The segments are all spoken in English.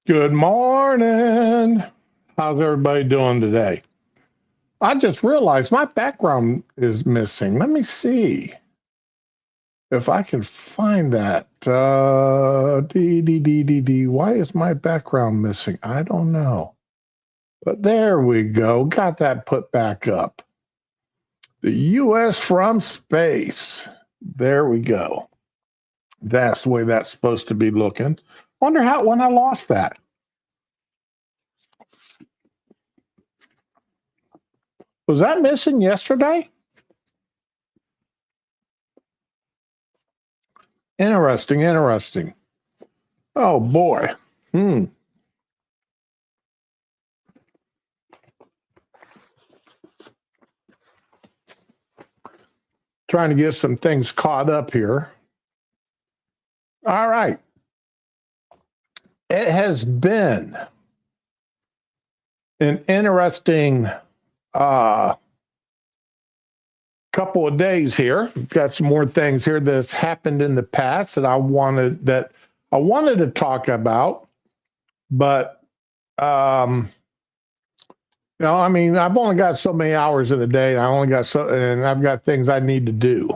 Good morning. How's everybody doing today? I just realized my background is missing. Let me see if I can find that. Why is my background missing? I don't know. But there we go. Got that put back up. The U.S. from space. There we go. That's the way that's supposed to be looking. Wonder when I lost that. Was that missing yesterday? Interesting. Oh boy. Trying to get some things caught up here. All right. It has been an interesting couple of days here. We've got some more things here that's happened in the past that I wanted to talk about, but I've only got so many hours in the day. And I've got things I need to do.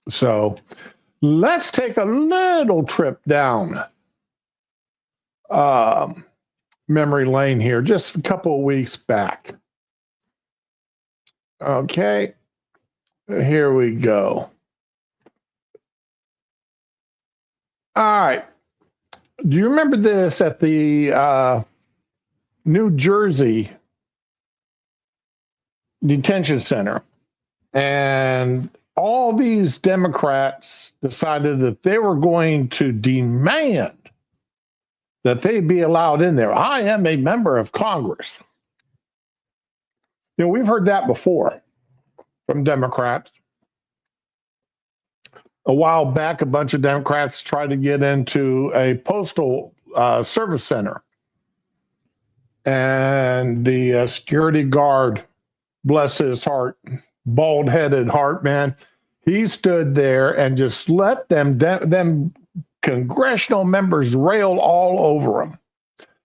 So let's take a little trip down memory lane here, just a couple of weeks back. Okay, here we go. All right. Do you remember this at the New Jersey detention center? And all these Democrats decided that they were going to demand that they be allowed in there. I am a member of Congress. You know, we've heard that before from Democrats. A while back, a bunch of Democrats tried to get into a postal service center. And the security guard, bless his heart, bald-headed heart, man, he stood there and just let them congressional members rail all over him.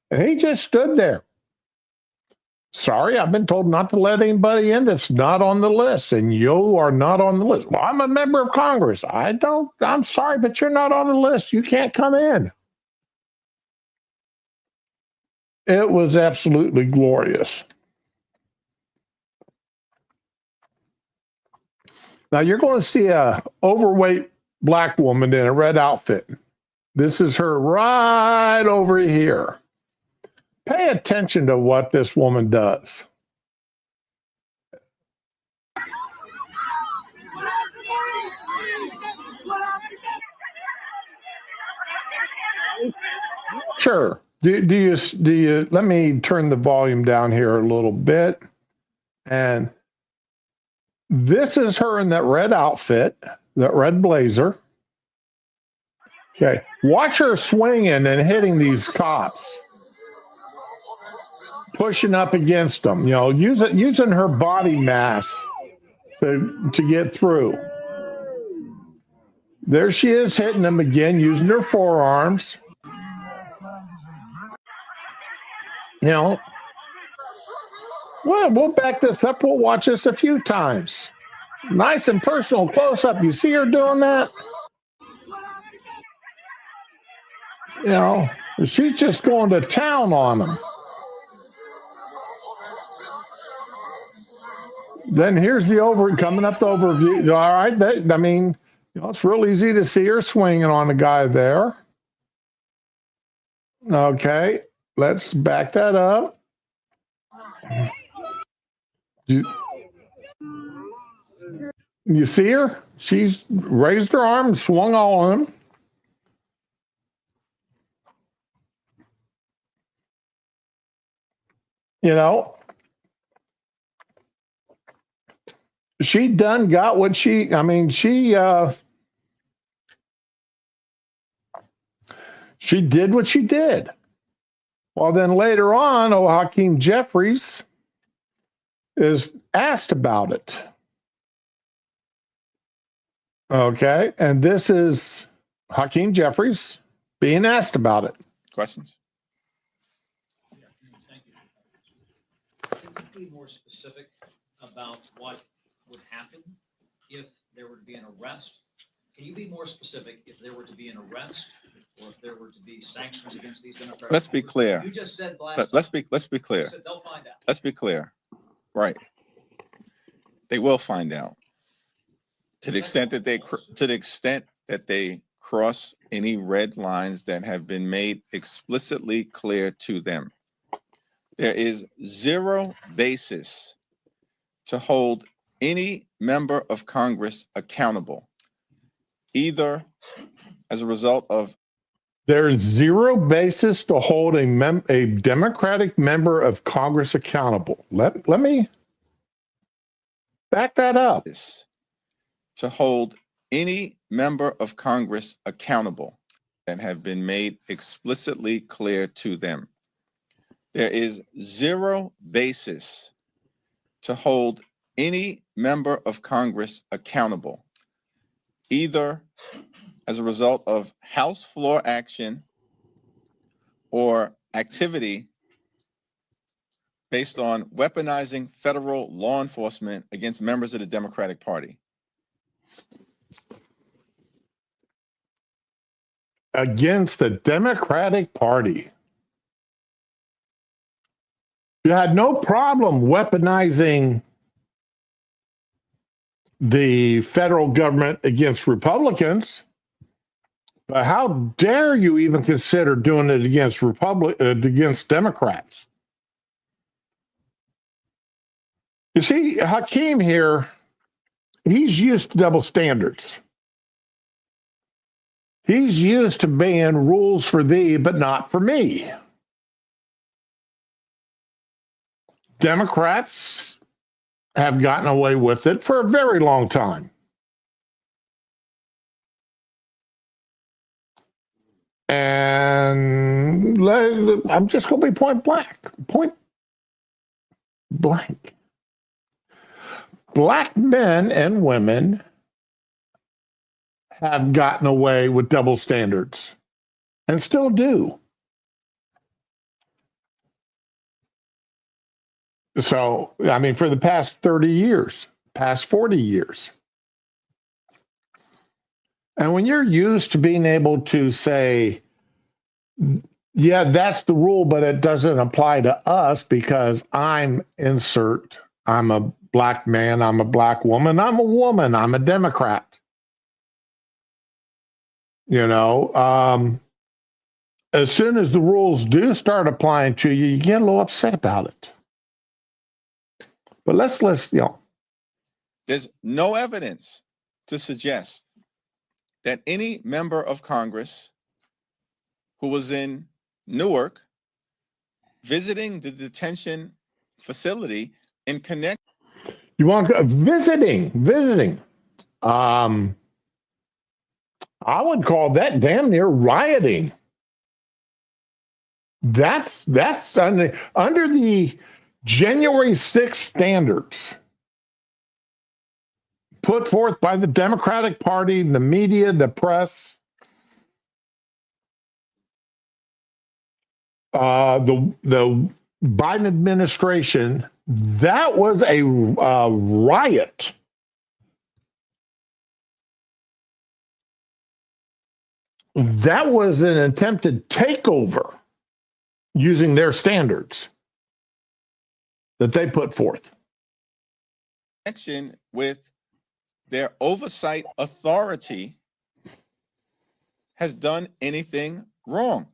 And he just stood there. Sorry, I've been told not to let anybody in that's not on the list, and you are not on the list. Well, I'm a member of Congress. I'm sorry, but you're not on the list. You can't come in. It was absolutely glorious. Now you're going to see a overweight black woman in a red outfit. This is her right over here. Pay attention to what this woman does. Sure. Do you let me turn the volume down here a little bit. And this is her in that red outfit, that red blazer. Okay. Watch her swinging and hitting these cops, pushing up against them, you know, using her body mass to get through. There she is hitting them again, using her forearms. You know, we'll back this up. We'll watch this a few times. Nice and personal close up. You see her doing that? You know, she's just going to town on them. Then here's the coming up the overview. All right, it's real easy to see her swinging on the guy there. Okay, let's back that up. You see her? She's raised her arm and swung all on him. You know, she done got what she did what she did. Well, then later on, Hakeem Jeffries is asked about it. Okay, and this is Hakeem Jeffries being asked about it. Questions? Yeah, thank you. Can you be more specific about what would happen if there were to be an arrest? Can you be more specific if there were to be an arrest or if there were to be sanctions against these Democrats? Let's be clear. You just said Let's be clear. You said they'll find out. Let's be clear. Right. They will find out. To the extent that they cross any red lines that have been made explicitly clear to them. There is zero basis to hold any member of Congress accountable, either as a result of. There's zero basis to hold a Democratic member of Congress accountable. Let me back that up. To hold any member of Congress accountable that have been made explicitly clear to them. There is zero basis to hold any member of Congress accountable, either as a result of House floor action or activity based on weaponizing federal law enforcement against members of the Democratic Party. Against the Democratic Party. You had no problem weaponizing the federal government against Republicans, but how dare you even consider doing it against Democrats? You see, Hakeem here, he's used to double standards. He's used to being rules for thee, but not for me. Democrats have gotten away with it for a very long time. And I'm just going to be point blank. Black men and women have gotten away with double standards and still do. So, I mean, for the past 30 years, past 40 years. And when you're used to being able to say, yeah, that's the rule, but it doesn't apply to us because I'm a black man, I'm a black woman, I'm a Democrat. You know, as soon as the rules do start applying to you, you get a little upset about it. But let's There's no evidence to suggest that any member of Congress who was in Newark visiting the detention facility in Connecticut. You want visiting. I would call that damn near rioting. That's under the January 6th standards put forth by the Democratic Party, the media, the press, the Biden administration. That was a riot. That was an attempted takeover using their standards that they put forth. Connection with their oversight authority has done anything wrong.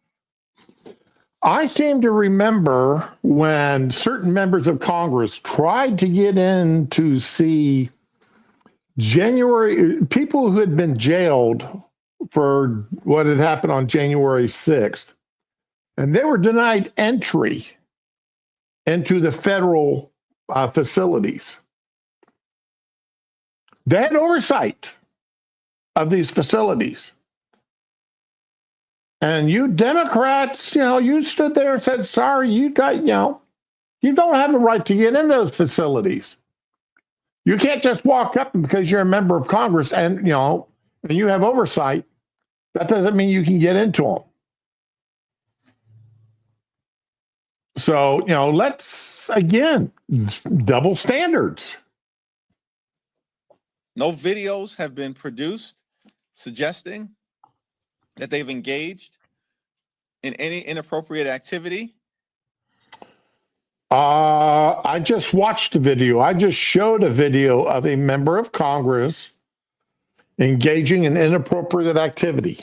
I seem to remember when certain members of Congress tried to get in to see people who had been jailed for what had happened on January 6th, and they were denied entry into the federal facilities. They had oversight of these facilities. And you Democrats, you stood there and said, sorry, you don't have the right to get in those facilities. You can't just walk up because you're a member of Congress and you have oversight. That doesn't mean you can get into them. So, let's, again, double standards. No videos have been produced suggesting that they've engaged in any inappropriate activity. I just watched a video. I just showed a video of a member of Congress engaging in inappropriate activity,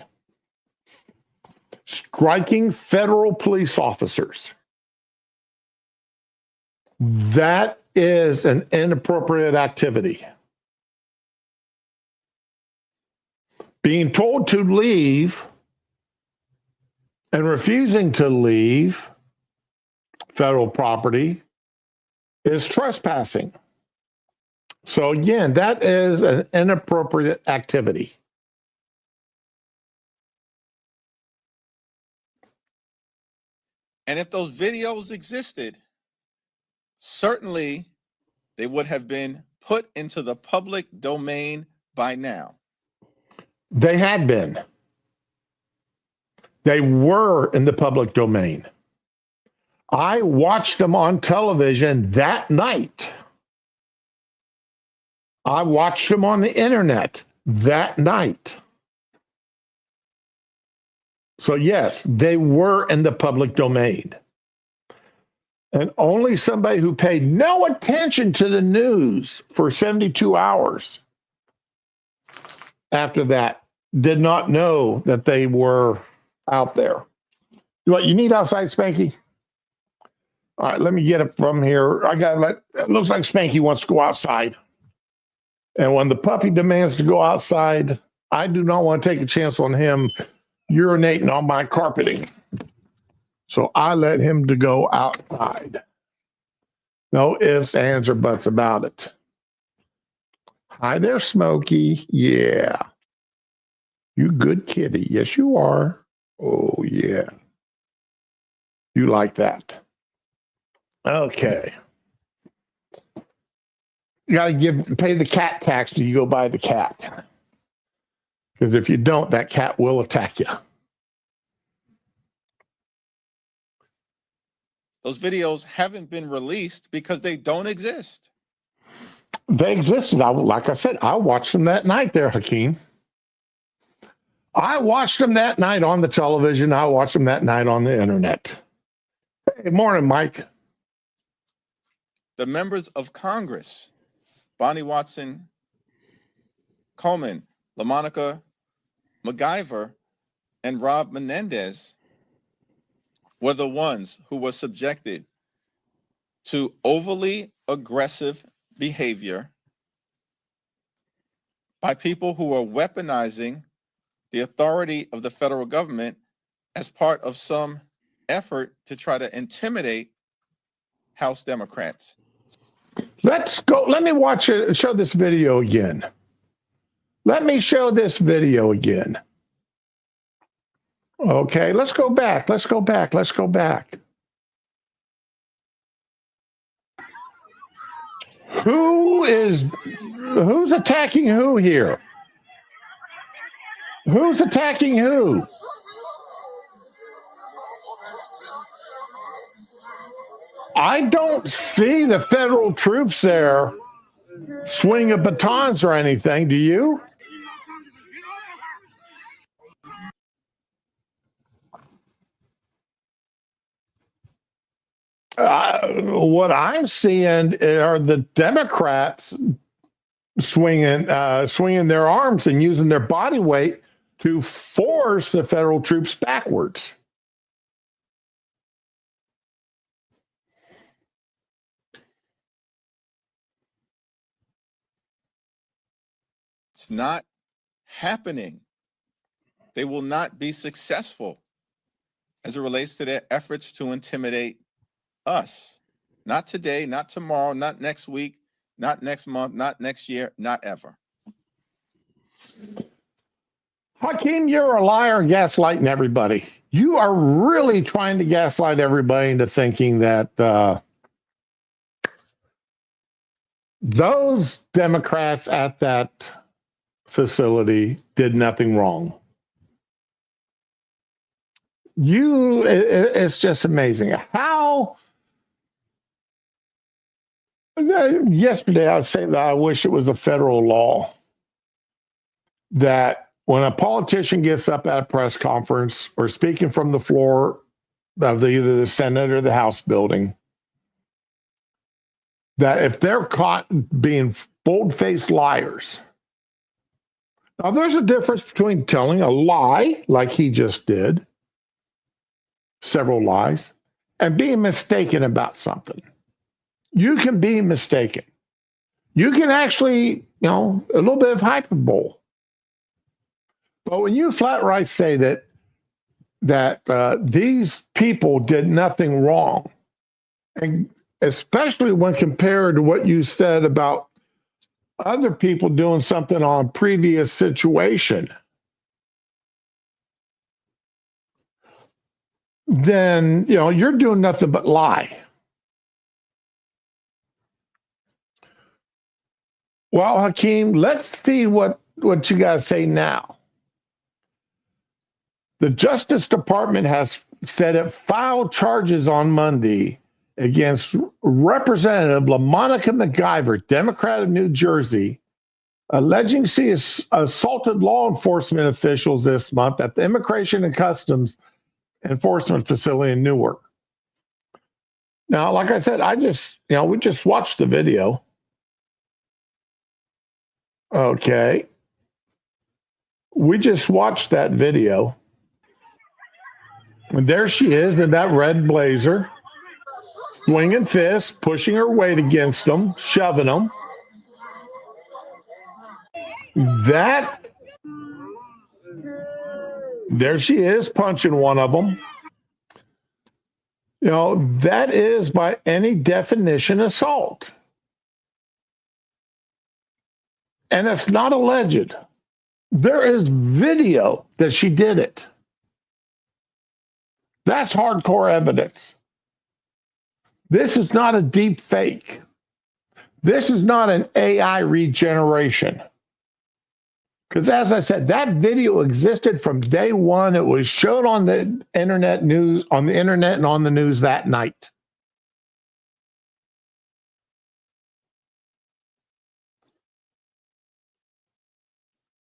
striking federal police officers. That is an inappropriate activity. Being told to leave and refusing to leave federal property is trespassing. So again, that is an inappropriate activity. And if those videos existed, certainly they would have been put into the public domain by now. They had been. They were in the public domain. I watched them on television that night. I watched them on the internet that night. So yes, they were in the public domain. And only somebody who paid no attention to the news for 72 hours after that did not know that they were out there. What you need outside, Spanky? All right, let me get it from here. It looks like Spanky wants to go outside. And when the puppy demands to go outside, I do not want to take a chance on him urinating on my carpeting. So I let him to go outside. No ifs, ands, or buts about it. Hi there, Smokey. Yeah. You good kitty. Yes, you are. Oh, yeah. You like that. Okay. You got to pay the cat tax till you go buy the cat. Because if you don't, that cat will attack you. Those videos haven't been released because they don't exist. They existed. Like I said, I watched them that night there, Hakeem. I watched them that night on the television. I watched them that night on the internet. Hey, morning, Mike. The members of Congress, Bonnie Watson, Coleman, LaMonica MacGyver, and Rob Menendez, were the ones who were subjected to overly aggressive behavior by people who are weaponizing the authority of the federal government as part of some effort to try to intimidate House Democrats. Let's go. Let me show this video again. Let me show this video again. Okay, let's go back. Let's go back. Let's go back. Who's attacking who here? Who's attacking who? I don't see the federal troops there swinging batons or anything. Do you? What I'm seeing are the Democrats swinging their arms and using their body weight to force the federal troops backwards. It's not happening. They will not be successful as it relates to their efforts to intimidate us. Not today, not tomorrow, not next week, not next month, not next year, not ever. Hakeem, you're a liar gaslighting everybody. You are really trying to gaslight everybody into thinking that those Democrats at that facility did nothing wrong. it's just amazing how. Yesterday, I was saying that I wish it was a federal law that when a politician gets up at a press conference or speaking from the floor of either the Senate or the House building, that if they're caught being bold-faced liars, now there's a difference between telling a lie, like he just did, several lies, and being mistaken about something. You can be mistaken. You can actually, a little bit of hyperbole. But when you flat right say that these people did nothing wrong, and especially when compared to what you said about other people doing something on a previous situation, then you're doing nothing but lie. Well, Hakeem, let's see what you guys say now. The Justice Department has said it filed charges on Monday against Representative LaMonica McIver, Democrat of New Jersey, alleging she assaulted law enforcement officials this month at the Immigration and Customs Enforcement Facility in Newark. Now, like I said, we just watched the video. Okay. We just watched that video. And there she is in that red blazer, swinging fists, pushing her weight against them, shoving them. There she is, punching one of them. That is by any definition assault. And it's not alleged. There is video that she did it. That's hardcore evidence. This is not a deep fake. This is not an AI regeneration. Because as I said, that video existed from day one. It was shown on the internet and on the news that night.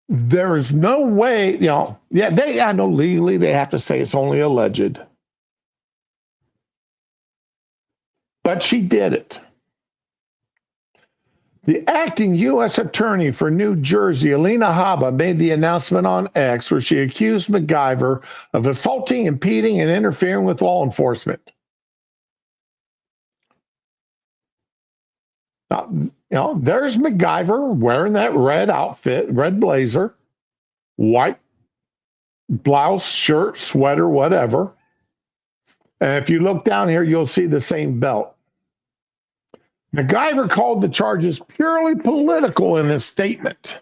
There is no way, I know legally they have to say it's only alleged. But she did it. The acting U.S. Attorney for New Jersey, Alina Habba, made the announcement on X where she accused McIver of assaulting, impeding, and interfering with law enforcement. Now, there's McIver wearing that red outfit, red blazer, white blouse, shirt, sweater, whatever. And if you look down here, you'll see the same belt. McIver called the charges purely political in his statement,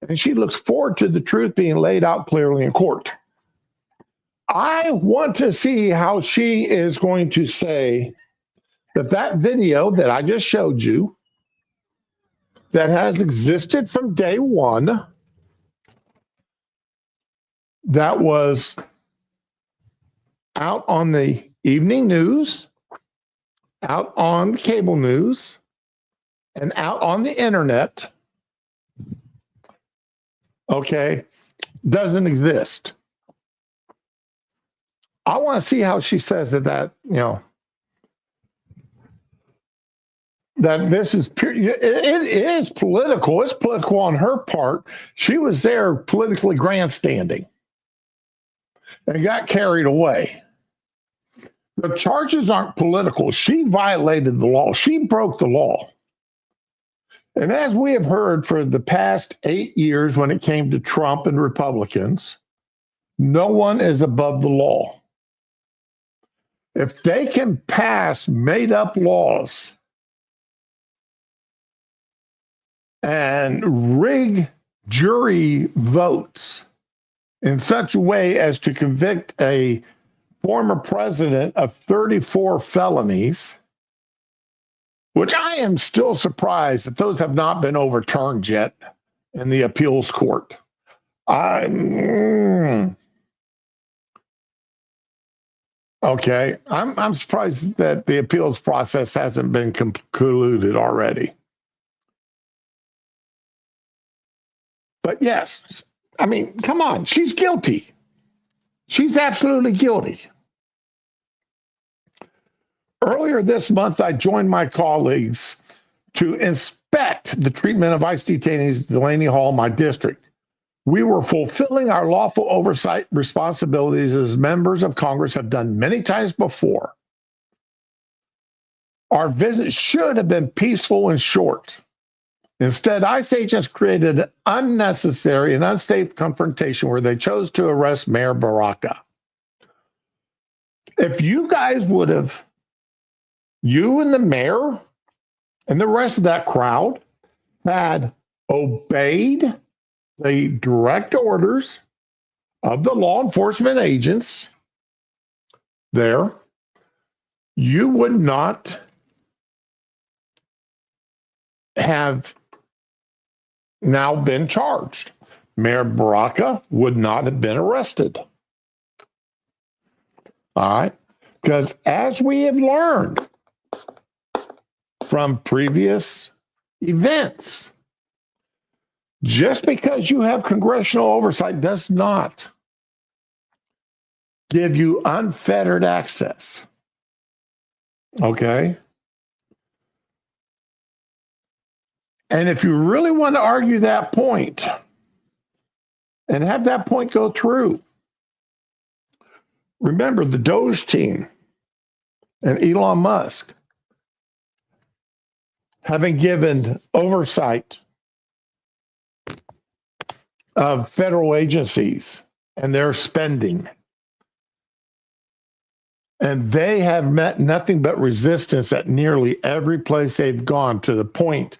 and she looks forward to the truth being laid out clearly in court. I want to see how she is going to say that video that I just showed you, that has existed from day one, that was out on the evening news, out on cable news, and out on the internet, okay, doesn't exist. I want to see how she says that this is pure. It is political. It's political on her part. She was there politically grandstanding and got carried away. The charges aren't political. She violated the law. She broke the law. And as we have heard for the past 8 years when it came to Trump and Republicans, no one is above the law. If they can pass made-up laws and rig jury votes in such a way as to convict a former president of 34 felonies, which I am still surprised that those have not been overturned yet in the appeals court. Okay, I'm surprised that the appeals process hasn't been concluded already. But yes, I mean, come on, she's guilty. She's absolutely guilty. Earlier this month, I joined my colleagues to inspect the treatment of ICE detainees at Delaney Hall, my district. We were fulfilling our lawful oversight responsibilities as members of Congress have done many times before. Our visit should have been peaceful and short. Instead, ICE agents created an unnecessary and unsafe confrontation where they chose to arrest Mayor Baraka. If you guys would have, you and the mayor and the rest of that crowd had obeyed the direct orders of the law enforcement agents there, you would not have now been charged. Mayor Baraka would not have been arrested. All right? Because as we have learned from previous events, just because you have congressional oversight does not give you unfettered access. Okay? And if you really want to argue that point and have that point go through, remember the Doge team and Elon Musk having given oversight of federal agencies and their spending. And they have met nothing but resistance at nearly every place they've gone, to the point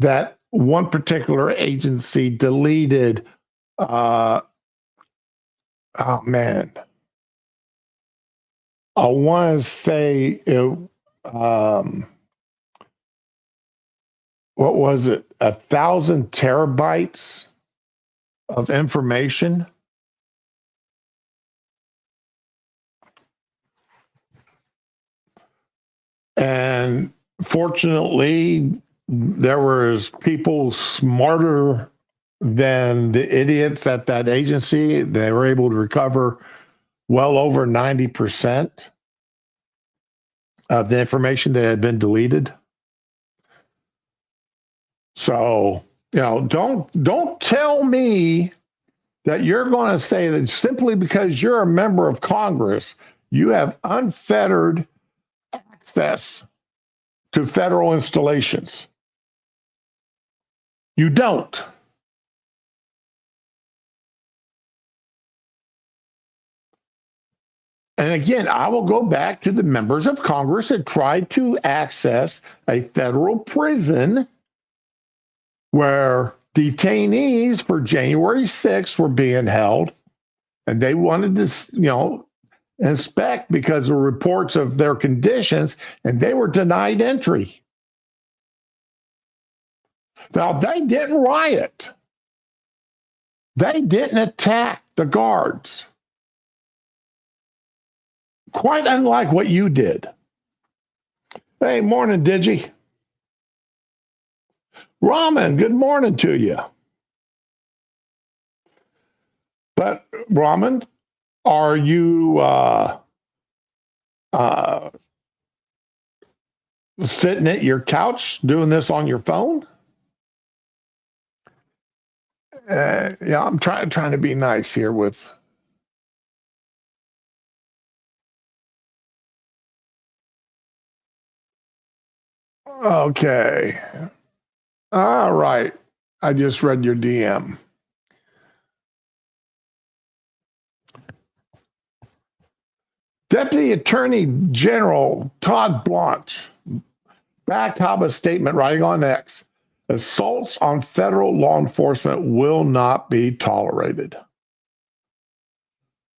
that one particular agency deleted, I want to say, what was it? 1,000 terabytes of information. And fortunately, there was people smarter than the idiots at that agency. They were able to recover well over 90% of the information that had been deleted. So, don't tell me that you're going to say that simply because you're a member of Congress, you have unfettered access to federal installations. You don't. And again, I will go back to the members of Congress that tried to access a federal prison where detainees for January 6th were being held, and they wanted to, inspect because of reports of their conditions, and they were denied entry. Now, they didn't riot. They didn't attack the guards. Quite unlike what you did. Hey, morning, Digi. Raman, good morning to you. But, Raman, are you sitting at your couch doing this on your phone? Yeah, I'm trying to be nice here with. Okay. All right. I just read your DM. Deputy Attorney General Todd Blanche backed Habba's statement, writing on X, assaults on federal law enforcement will not be tolerated.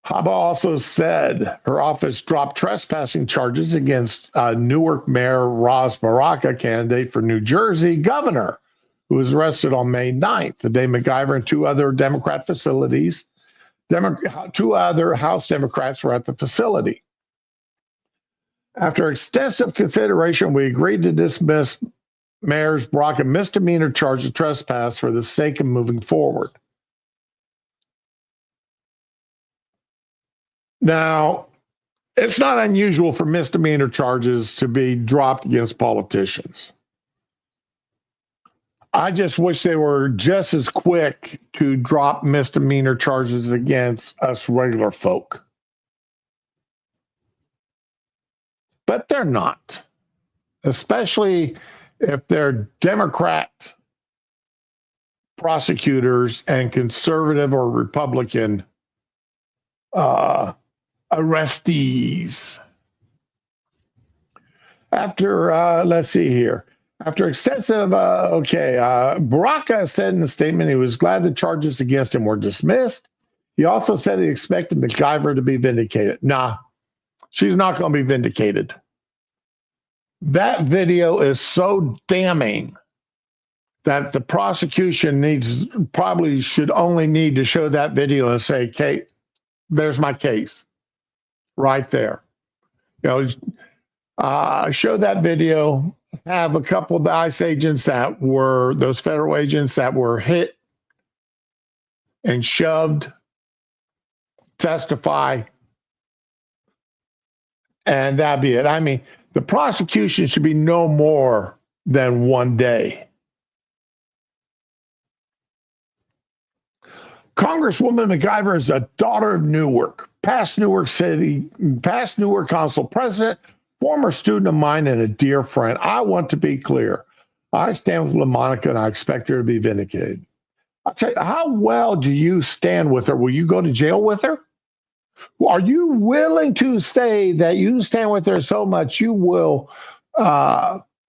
Habba also said her office dropped trespassing charges against Newark Mayor Ras Baraka, candidate for New Jersey governor, who was arrested on May 9th. The day MacGyver and two other Democrat facilities, two other House Democrats were at the facility. After extensive consideration, we agreed to dismiss Mayor's Brock a misdemeanor charge of trespass for the sake of moving forward. Now, it's not unusual for misdemeanor charges to be dropped against politicians. I just wish they were just as quick to drop misdemeanor charges against us regular folk. But they're not, especially if they're Democrat prosecutors and conservative or Republican arrestees. After, let's see here. After extensive, Baraka said in the statement he was glad the charges against him were dismissed. He also said he expected MacGyver to be vindicated. Nah, she's not going to be vindicated. That video is so damning that the prosecution probably should only need to show that video and say, Kate, there's my case right there. You know, show that video, have a couple of the ICE agents that were, those federal agents that were hit and shoved, testify, and that'd be it. I mean, the prosecution should be no more than 1 day. Congresswoman MacGyver is a daughter of Newark, past Newark Council president, former student of mine, and a dear friend. I want to be clear. I stand with LaMonica, and I expect her to be vindicated. I'll tell you, how well do you stand with her? Will you go to jail with her? Are you willing to say that you stand with her so much you will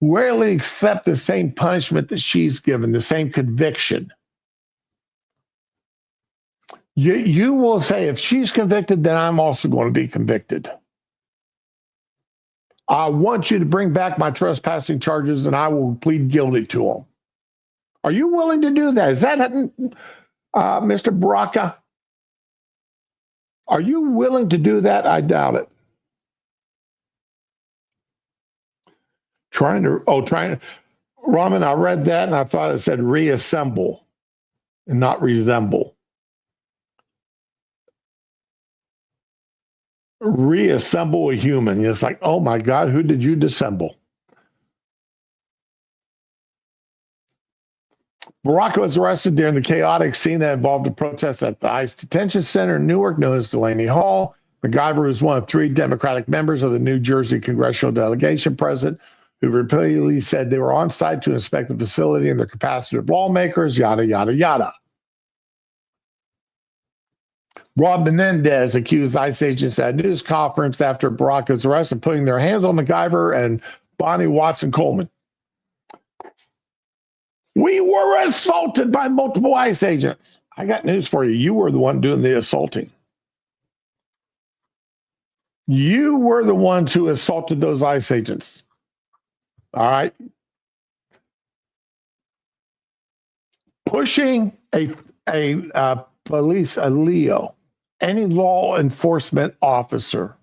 rarely accept the same punishment that she's given, the same conviction? You will say, if she's convicted, then I'm also going to be convicted. I want you to bring back my trespassing charges, and I will plead guilty to them. Are you willing to do that? Is that Mr. Baraka? Are you willing to do that? I doubt it. Raman, I read that and I thought it said reassemble and not resemble. Reassemble a human. It's like, oh my God, who did you disassemble? Baraka was arrested during the chaotic scene that involved the protests at the ICE detention center in Newark, known as Delaney Hall. MacGyver was one of 3 Democratic members of the New Jersey congressional delegation present who repeatedly said they were on site to inspect the facility in their capacity of lawmakers, yada, yada, yada. Rob Menendez accused ICE agents at a news conference after Baraka's arrest of putting their hands on MacGyver and Bonnie Watson Coleman. We were assaulted by multiple ICE agents. I got news for you. You were the one doing the assaulting. You were the ones who assaulted those ICE agents. All right. Pushing a Leo, any law enforcement officer,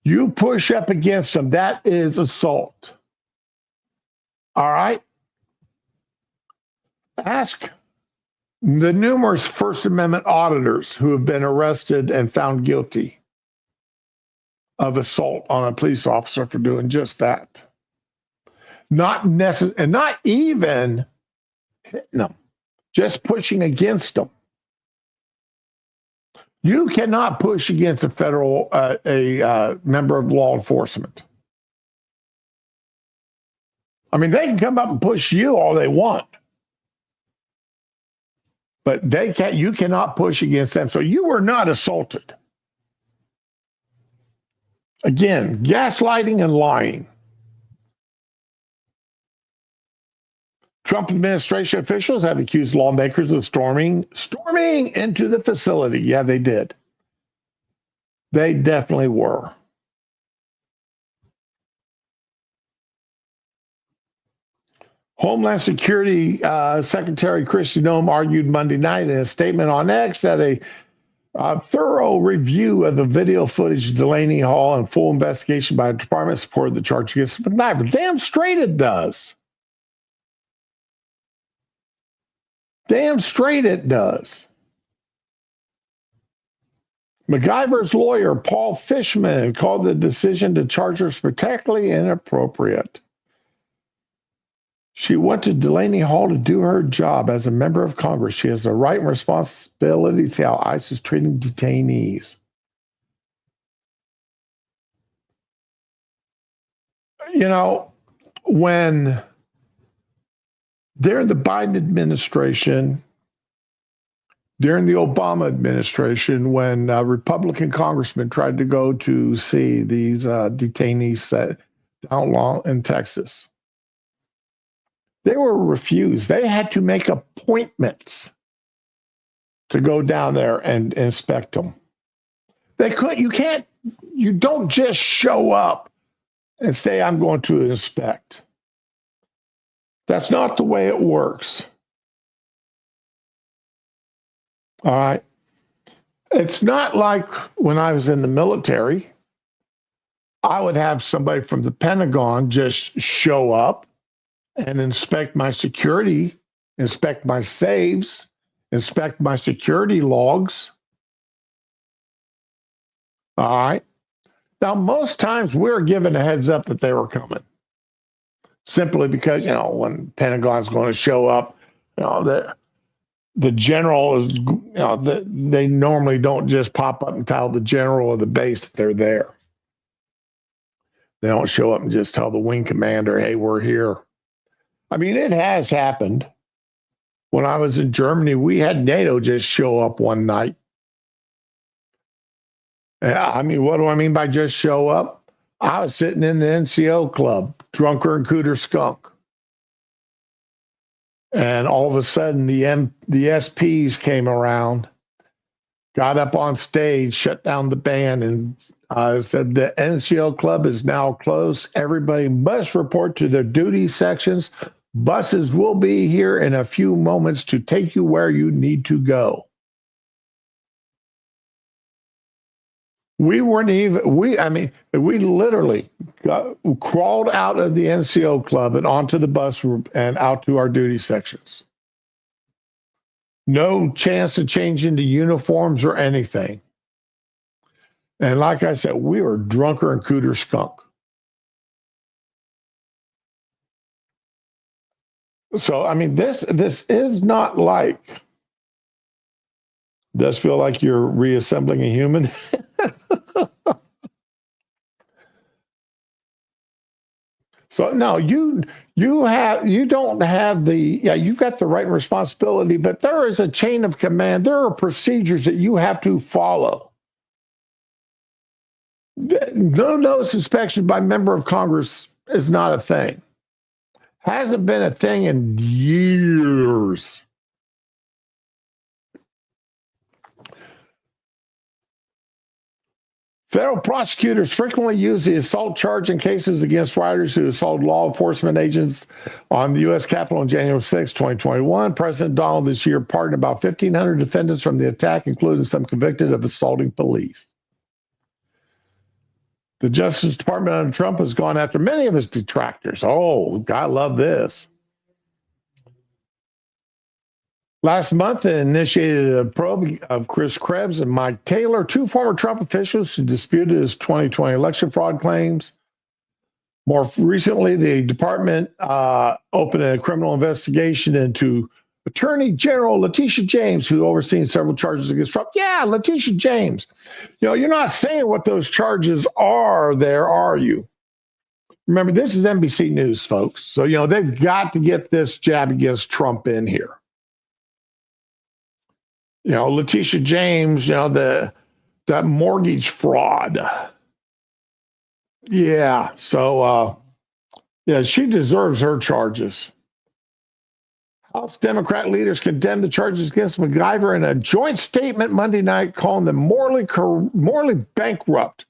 you push up against them, that is assault. All right. Ask the numerous First Amendment auditors who have been arrested and found guilty of assault on a police officer for doing just that. Not even hitting them, just pushing against them. You cannot push against a federal member of law enforcement. I mean, they can come up and push you all they want, but they can't. You cannot push against them. So you were not assaulted. Again, gaslighting and lying. Trump administration officials have accused lawmakers of storming into the facility. Yeah, they did. They definitely were. Homeland Security Secretary Kristi Noem argued Monday night in a statement on X that a A thorough review of the video footage of Delaney Hall and full investigation by the department supported the charge against MacGyver. Damn straight it does. Damn straight it does. MacGyver's lawyer, Paul Fishman, called the decision to charge her spectacularly inappropriate. She went to Delaney Hall to do her job as a member of Congress. She has the right and responsibility to see how ICE is treating detainees. You know, when during the Biden administration, during the Obama administration, when Republican congressmen tried to go to see these detainees set down in Texas, they were refused. They had to make appointments to go down there and inspect them. You don't just show up and say, I'm going to inspect. That's not the way it works. All right. It's not like when I was in the military, I would have somebody from the Pentagon just show up and inspect my security, inspect my saves, inspect my security logs. All right. Now, most times we're given a heads up that they were coming, simply because, when Pentagon's going to show up, the general is, they normally don't just pop up and tell the general of the base that they're there. They don't show up and just tell the wing commander, hey, we're here. I mean, it has happened. When I was in Germany, we had NATO just show up one night. I mean, what do I mean by just show up? I was sitting in the NCO club, drunker and cooter skunk. And all of a sudden, the SPs came around, got up on stage, shut down the band, and said the NCO club is now closed. Everybody must report to their duty sections. Buses will be here in a few moments to take you where you need to go. We literally crawled out of the NCO club and onto the bus and out to our duty sections. No chance to change into uniforms or anything. And like I said, we were drunker and cooter skunk. So, I mean, this is not like, does feel like you're reassembling a human. So no, you've got the right and responsibility, but there is a chain of command. There are procedures that you have to follow. No notice inspection by member of Congress is not a thing. Hasn't been a thing in years. Federal prosecutors frequently use the assault charge in cases against riders who assaulted law enforcement agents on the U.S. Capitol on January 6, 2021. President Donald this year pardoned about 1,500 defendants from the attack, including some convicted of assaulting police. The Justice Department under Trump has gone after many of his detractors. Oh, I love this. Last month, it initiated a probe of Chris Krebs and Mike Taylor, two former Trump officials who disputed his 2020 election fraud claims. More recently, the department opened a criminal investigation into Attorney General Letitia James, who oversees several charges against Trump. Yeah, Letitia James. You're not saying what those charges are there, are you? Remember, this is NBC News, folks. So, they've got to get this jab against Trump in here. Letitia James, that mortgage fraud. Yeah. So, she deserves her charges. House Democrat leaders condemned the charges against MacGyver in a joint statement Monday night, calling them morally bankrupt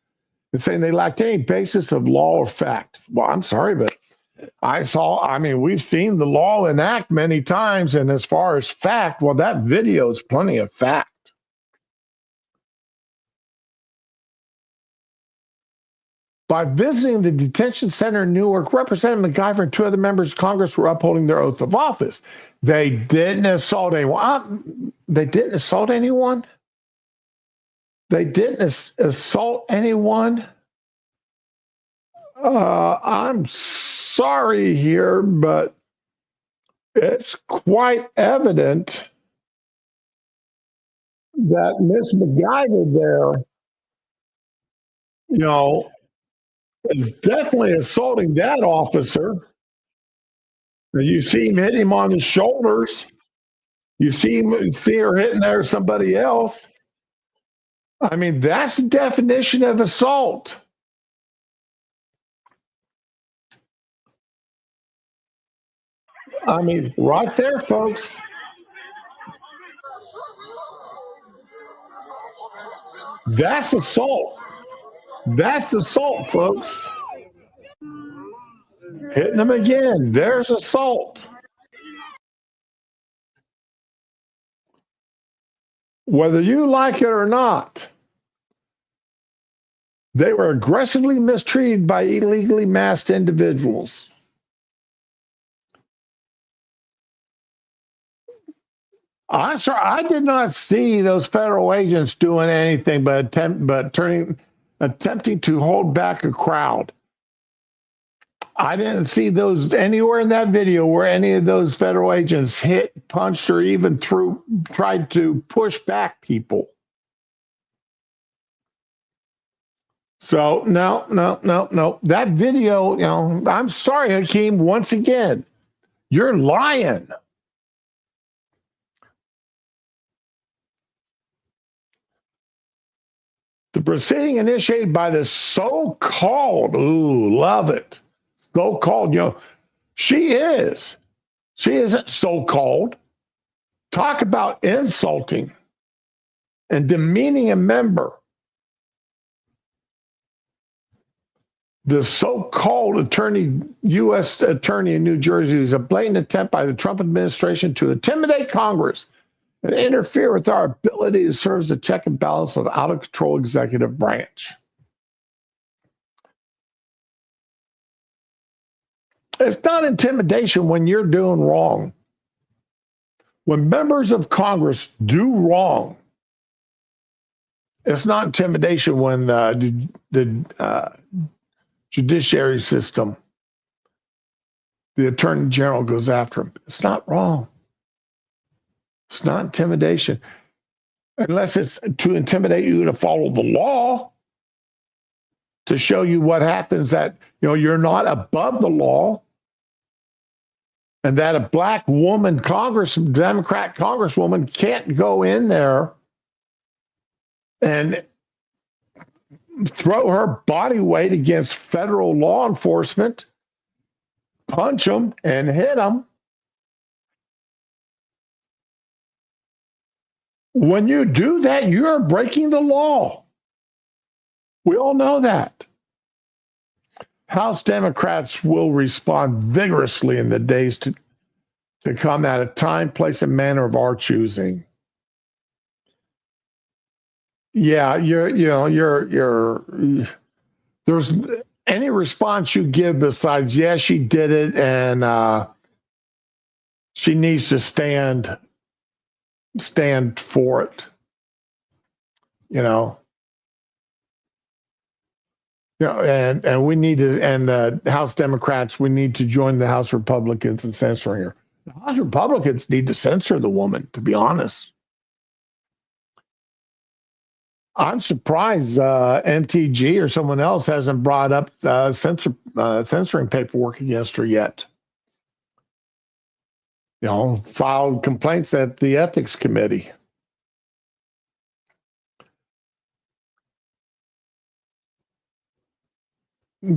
and saying they lacked any basis of law or fact. Well, I'm sorry, but we've seen the law enact many times, and as far as fact, well, that video is plenty of fact. By visiting the detention center in Newark, Representative MacGyver and two other members of Congress were upholding their oath of office. They didn't assault anyone. They didn't assault anyone? They didn't assault anyone? I'm sorry here, but it's quite evident that Miss MacGyver there, is definitely assaulting that officer. You see him hit him on the shoulders. You see her hitting there somebody else. I mean, that's the definition of assault. I mean, right there, folks. That's assault. That's assault, folks. Hitting them again. There's assault. Whether you like it or not, they were aggressively mistreated by illegally masked individuals. I'm sorry, I did not see those federal agents doing anything but attempting to hold back a crowd. I didn't see those anywhere in that video where any of those federal agents hit, punched, or even tried to push back people. So no. That video, I'm sorry, Hakeem, once again, you're lying. The proceeding initiated by the so-called, love it, so-called, she isn't so-called. Talk about insulting and demeaning a member. The so-called U.S. attorney in New Jersey is a blatant attempt by the Trump administration to intimidate Congress and interfere with our ability to serve as a check and balance of out-of-control executive branch. It's not intimidation when you're doing wrong. When members of Congress do wrong, it's not intimidation when the judiciary system, the attorney general goes after them. It's not wrong. It's not intimidation. Unless it's to intimidate you to follow the law, to show you what happens, that you're not above the law, and that a black woman Democrat congresswoman can't go in there and throw her body weight against federal law enforcement, punch them and hit them. When you do that, you're breaking the law. We all know that. House Democrats will respond vigorously in the days to come at a time, place, and manner of our choosing. Yeah, there's any response you give besides, yeah, she did it, and she needs to stand for it. And we need to, and the House Democrats, we need to join the House Republicans in censoring her. The House Republicans need to censor the woman, to be honest. I'm surprised MTG or someone else hasn't brought up censoring paperwork against her yet. Filed complaints at the Ethics Committee.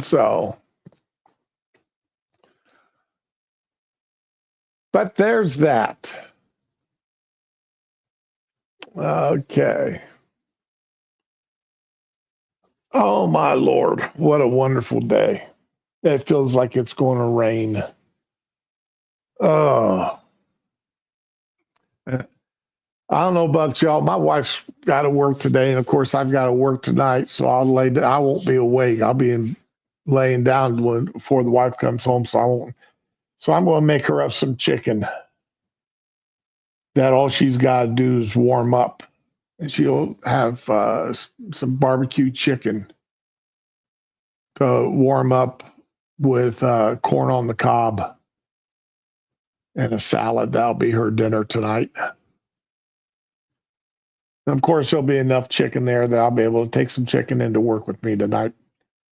So, but there's that. Okay. Oh, my Lord, what a wonderful day. It feels like it's going to rain. Oh. I don't know about y'all. My wife's got to work today, and of course, I've got to work tonight, so I won't be awake. I'll be in laying down before the wife comes home, so I won't. So I'm going to make her up some chicken. That all she's got to do is warm up, and she'll have some barbecue chicken to warm up with corn on the cob and a salad. That'll be her dinner tonight. And of course, there'll be enough chicken there that I'll be able to take some chicken into work with me tonight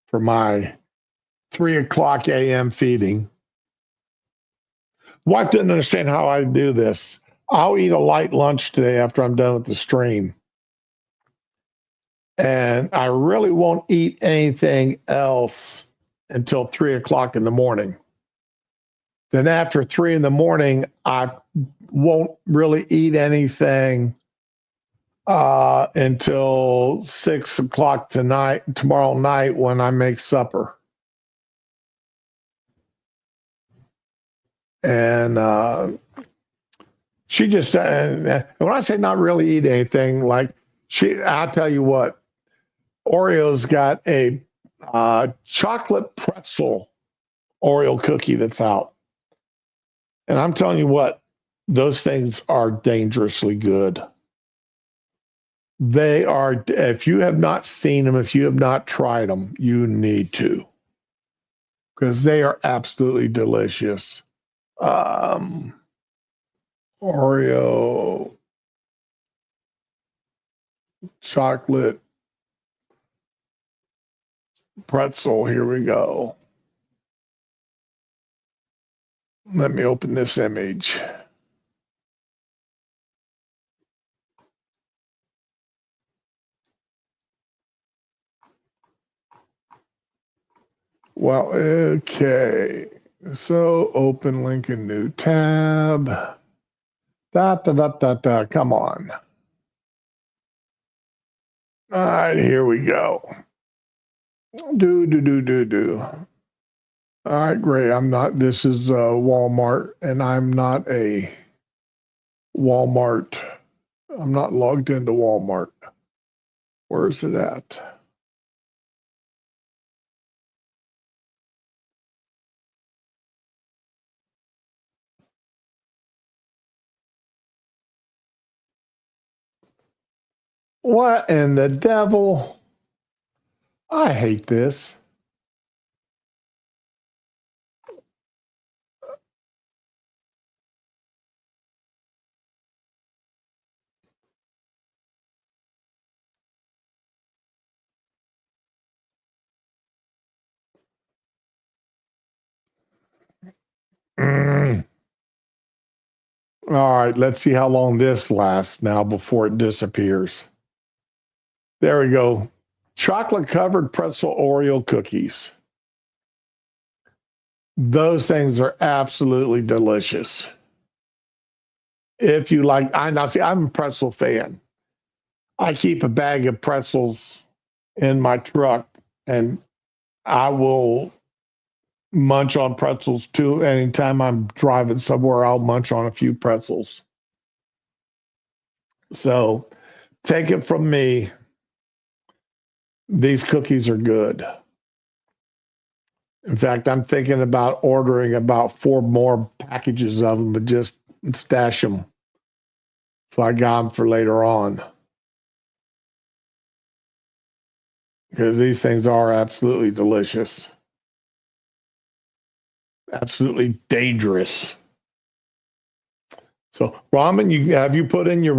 for my 3:00 a.m. feeding. Wife didn't understand how I do this. I'll eat a light lunch today after I'm done with the stream. And I really won't eat anything else until 3:00 in the morning. Then after 3 in the morning, I won't really eat anything until 6:00 tomorrow night when I make supper. And she just, when I say not really eat anything, like I'll tell you what, Oreo's got a chocolate pretzel Oreo cookie that's out. And I'm telling you what, those things are dangerously good. They are, if you have not seen them, if you have not tried them, you need to, because they are absolutely delicious. Oreo chocolate pretzel. Here we go. Let me open this image. Well, okay. So open link in new tab. Come on. All right, here we go. Do. All right, great. This is Walmart, and I'm not a Walmart. I'm not logged into Walmart. Where is it at? What in the devil? I hate this. Mm. All right, let's see how long this lasts now before it disappears. There we go. Chocolate covered pretzel Oreo cookies. Those things are absolutely delicious. If you like, I'm a pretzel fan. I keep a bag of pretzels in my truck, and I will munch on pretzels too. Anytime I'm driving somewhere, I'll munch on a few pretzels. So take it from me. These cookies are good. In fact, I'm thinking about ordering about 4 more packages of them, but just stash them. So I got them for later on. Because these things are absolutely delicious. Absolutely dangerous. So ramen, have you put in your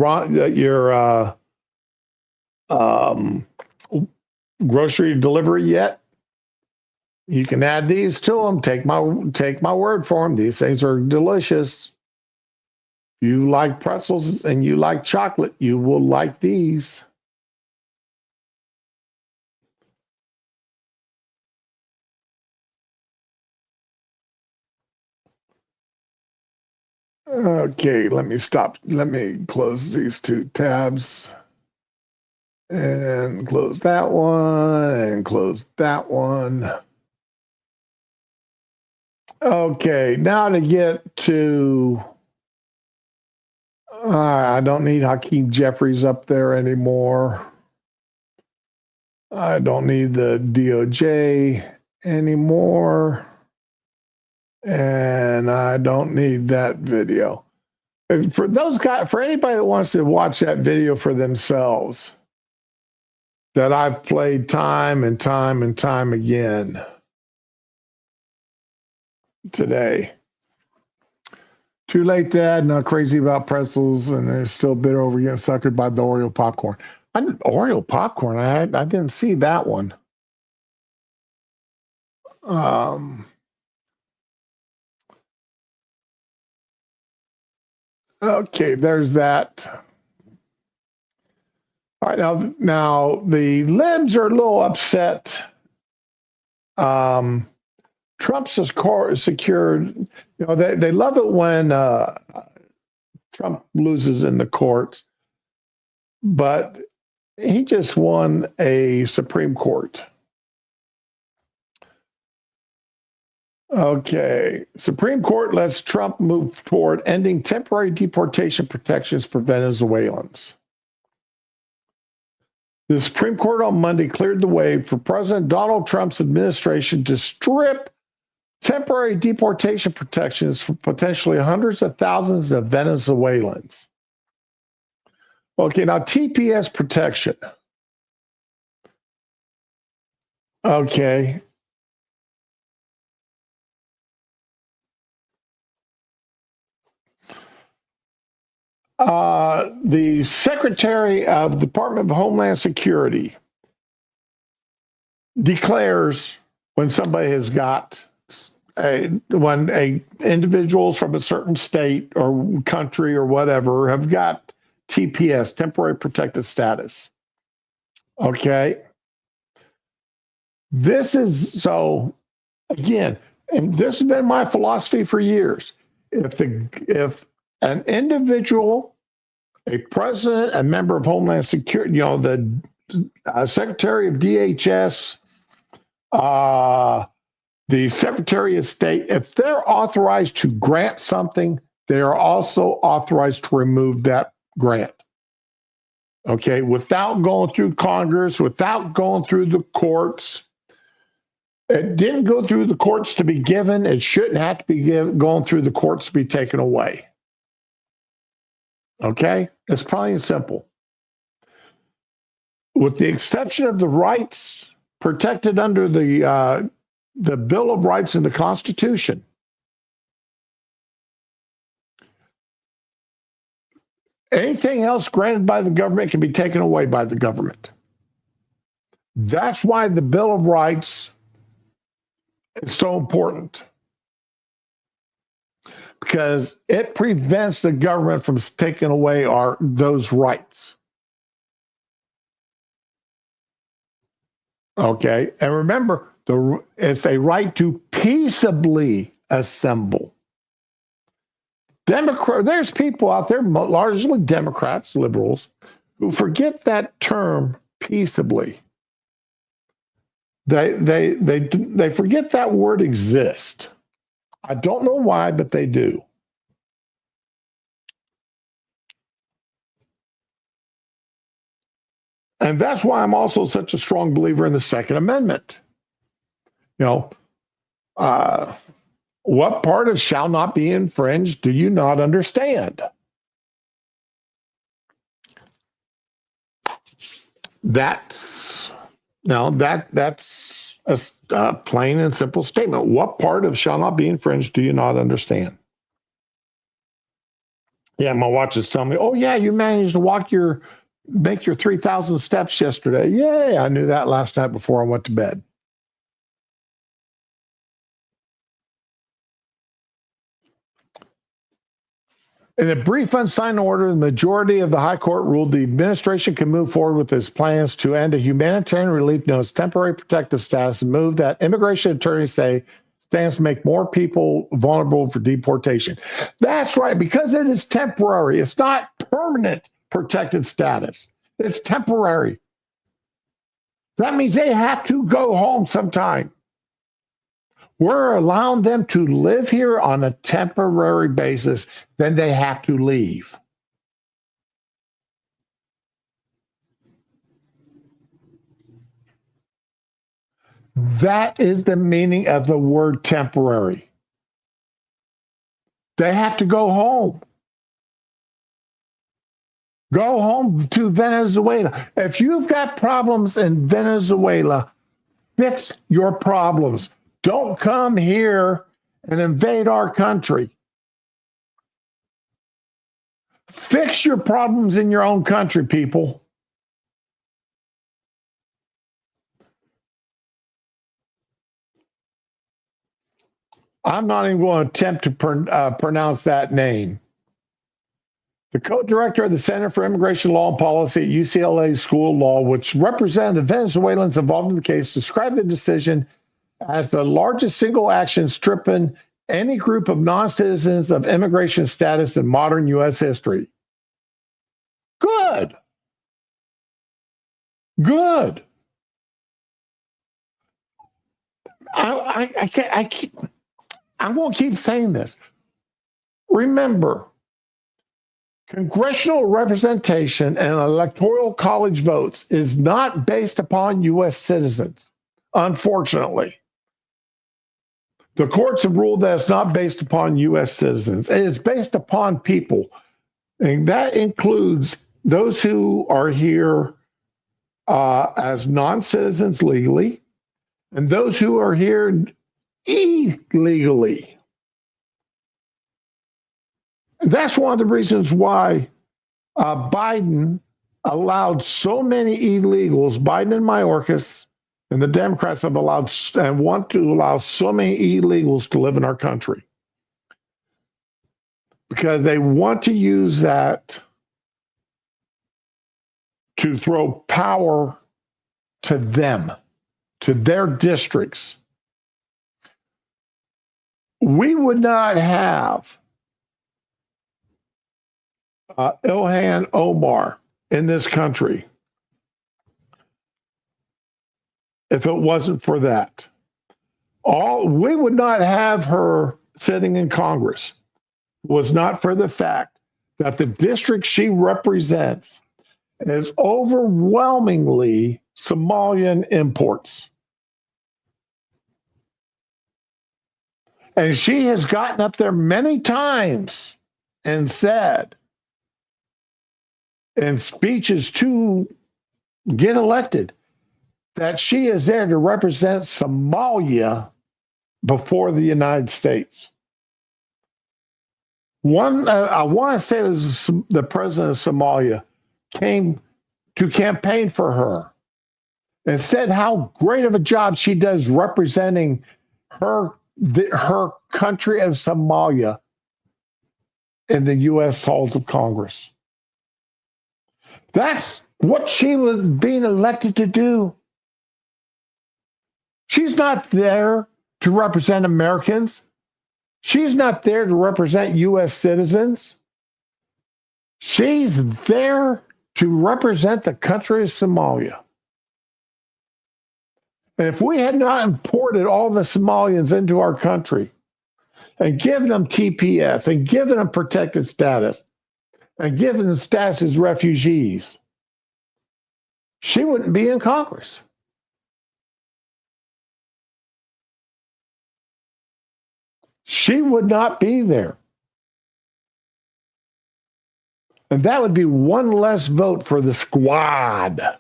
grocery delivery yet? You can add these to them. Take my word for them. These things are delicious. If you like pretzels and you like chocolate, you will like these. Okay, let me stop. Let me close these 2 tabs and close that one and close that one. Okay, now to get to, I don't need Hakeem Jeffries up there anymore. I don't need the DOJ, anymore. And I don't need that video. And for those guys, for anybody that wants to watch that video for themselves, that I've played time and time and time again today. Too late, Dad. Not crazy about pretzels, and they're still bitter over getting suckered by the Oreo popcorn. Oreo popcorn. I didn't see that one. Okay, there's that. All right, now the libs are a little upset. Trump's secured. You know, they love it when Trump loses in the courts, but he just won a Supreme Court. Okay, Supreme Court lets Trump move toward ending temporary deportation protections for Venezuelans. The Supreme Court on Monday cleared the way for President Donald Trump's administration to strip temporary deportation protections for potentially hundreds of thousands of Venezuelans. Okay, now TPS protection. Okay. The Secretary of the Department of Homeland Security declares when somebody has got when individuals from a certain state or country or whatever have got TPS, temporary protected status. Okay. This is so again, and this has been my philosophy for years. If an individual, a president, a member of Homeland Security, you know, the Secretary of DHS, the Secretary of State, if they're authorized to grant something, they are also authorized to remove that grant. Okay, without going through Congress, without going through the courts. It didn't go through the courts to be given. It shouldn't have to be going through the courts to be taken away. Okay, it's plain and simple. With the exception of the rights protected under the Bill of Rights in the Constitution, anything else granted by the government can be taken away by the government. That's why the Bill of Rights is so important, because it prevents the government from taking away those rights. Okay, and remember, it's a right to peaceably assemble. There's people out there, largely Democrats, liberals, who forget that term peaceably. They forget that word exists. I don't know why, but they do. And that's why I'm also such a strong believer in the Second Amendment. You know, what part of shall not be infringed do you not understand? That's a plain and simple statement. What part of shall not be infringed do you not understand? Yeah, my watch is telling me, oh yeah, you managed to make your 3,000 steps yesterday. Yay, I knew that last night before I went to bed. In a brief unsigned order, the majority of the High Court ruled the administration can move forward with its plans to end a humanitarian relief known as temporary protective status and move that immigration attorneys say stands to make more people vulnerable for deportation. That's right, because it is temporary. It's not permanent protected status. It's temporary. That means they have to go home sometime. We're allowing them to live here on a temporary basis, then they have to leave. That is the meaning of the word temporary. They have to go home. Go home to Venezuela. If you've got problems in Venezuela, fix your problems. Don't come here and invade our country. Fix your problems in your own country, people. I'm not even going to attempt to pronounce that name. The co-director of the Center for Immigration Law and Policy at UCLA School of Law, which represented the Venezuelans involved in the case, described the decision as the largest single action stripping any group of non-citizens of immigration status in modern U.S. history. Good. Good. I'm going to keep saying this. Remember, congressional representation and electoral college votes is not based upon U.S. citizens, unfortunately. The courts have ruled that it's not based upon U.S. citizens. It is based upon people, and that includes those who are here as non-citizens legally, and those who are here illegally. That's one of the reasons why Biden allowed so many illegals, Biden and Mayorkas, and the Democrats have allowed and want to allow so many illegals to live in our country. Because they want to use that to throw power to them, to their districts. We would not have Ilhan Omar in this country if it wasn't for that. We would not have her sitting in Congress was not for the fact that the district she represents is overwhelmingly Somalian imports. And she has gotten up there many times and said in speeches to get elected that she is there to represent Somalia before the United States. I want to say it was the president of Somalia came to campaign for her and said how great of a job she does representing her country of Somalia in the U.S. halls of Congress. That's what she was being elected to do. She's not there to represent Americans. She's not there to represent U.S. citizens. She's there to represent the country of Somalia. And if we had not imported all the Somalians into our country and given them TPS and given them protected status and given them status as refugees, she wouldn't be in Congress. She would not be there. And that would be one less vote for the squad.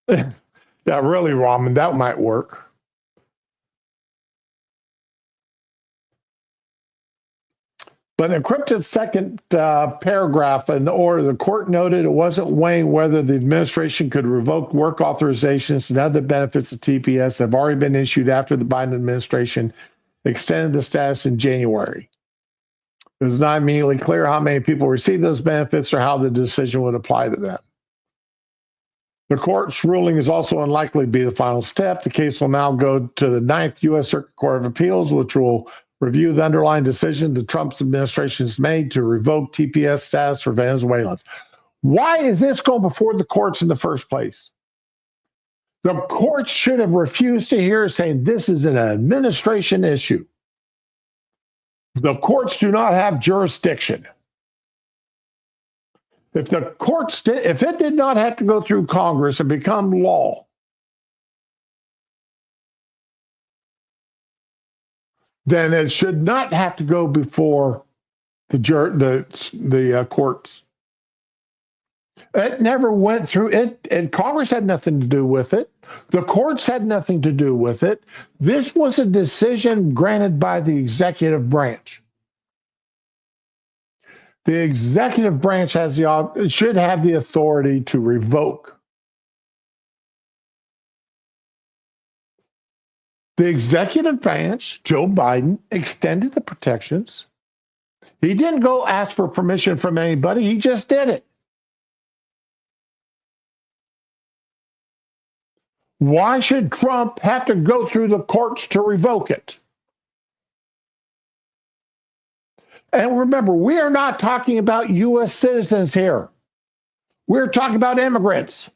Yeah, really, Raman, that might work. But in the encrypted second paragraph in the order, the court noted it wasn't weighing whether the administration could revoke work authorizations and other benefits of TPS have already been issued after the Biden administration extended the status in January. It was not immediately clear how many people received those benefits or how the decision would apply to them. The court's ruling is also unlikely to be the final step. The case will now go to the 9th U.S. Circuit Court of Appeals, which will review the underlying decision the Trump administration has made to revoke TPS status for Venezuelans. Why is this going before the courts in the first place? The courts should have refused to hear, saying this is an administration issue. The courts do not have jurisdiction. If the courts did, if it did not have to go through Congress and become law, then it should not have to go before the courts. It never went through it, and Congress had nothing to do with it. The courts had nothing to do with it. This was a decision granted by the executive branch. The executive branch should have the authority to revoke. The executive branch, Joe Biden, extended the protections. He didn't go ask for permission from anybody. He just did it. Why should Trump have to go through the courts to revoke it? And remember, we are not talking about U.S. citizens here. We're talking about immigrants.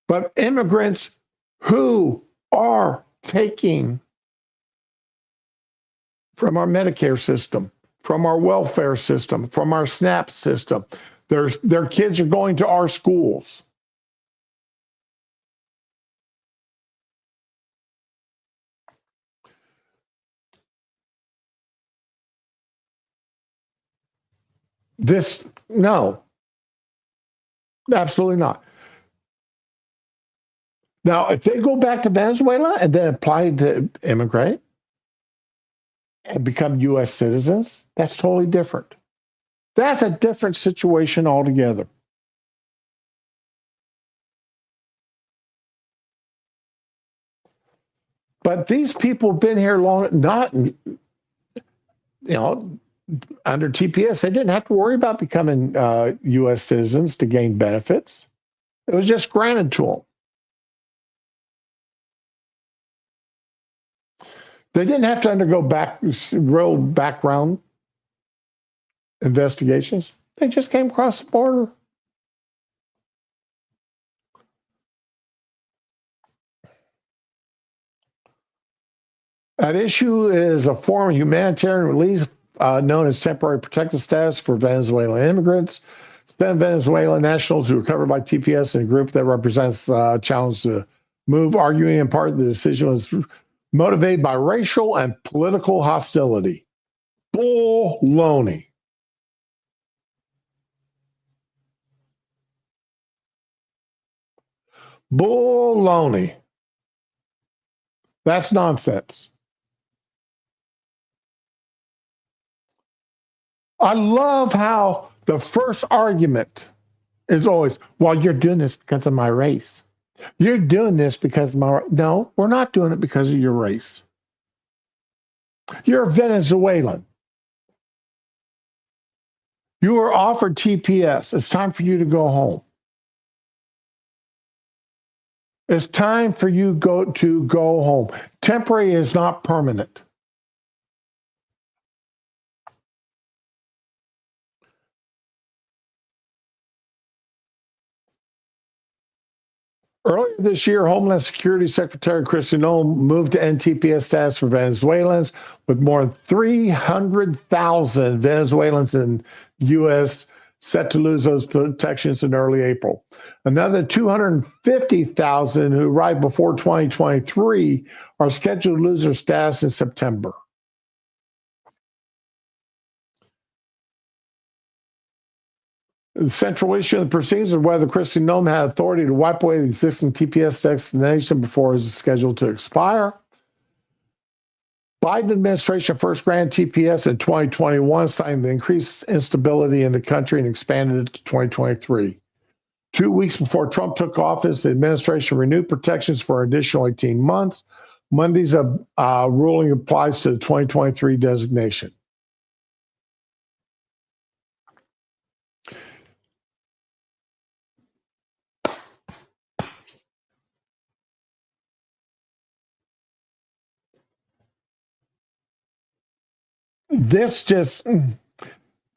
But immigrants who are taking from our Medicare system, from our welfare system, from our SNAP system. Their kids are going to our schools. No, absolutely not. Now, if they go back to Venezuela and then apply to immigrate and become U.S. citizens, that's totally different. That's a different situation altogether. But these people have been here long, not, under TPS, they didn't have to worry about becoming U.S. citizens to gain benefits. It was just granted to them. They didn't have to undergo real background investigations. They just came across the border. At issue is a form of humanitarian relief known as temporary protected status for Venezuelan immigrants. 7 Venezuelan nationals who were covered by TPS and a group that represents a challenge to move, arguing in part the decision was motivated by racial and political hostility. Baloney. Baloney. That's nonsense. I love how the first argument is always, well, you're doing this because of my race. You're doing this because of my... No, we're not doing it because of your race. You're a Venezuelan. You were offered TPS. It's time for you to go home. It's time for you to go home. Temporary is not permanent. Earlier this year, Homeland Security Secretary Kristi Noem moved to end TPS status for Venezuelans, with more than 300,000 Venezuelans in the U.S. set to lose those protections in early April. Another 250,000 who arrived before 2023 are scheduled to lose their status in September. The central issue of the proceedings is whether Kristi Noem had authority to wipe away the existing TPS designation before it is scheduled to expire. Biden administration first granted TPS in 2021, citing the increased instability in the country, and expanded it to 2023. 2 weeks before Trump took office, the administration renewed protections for an additional 18 months. Monday's ruling applies to the 2023 designation.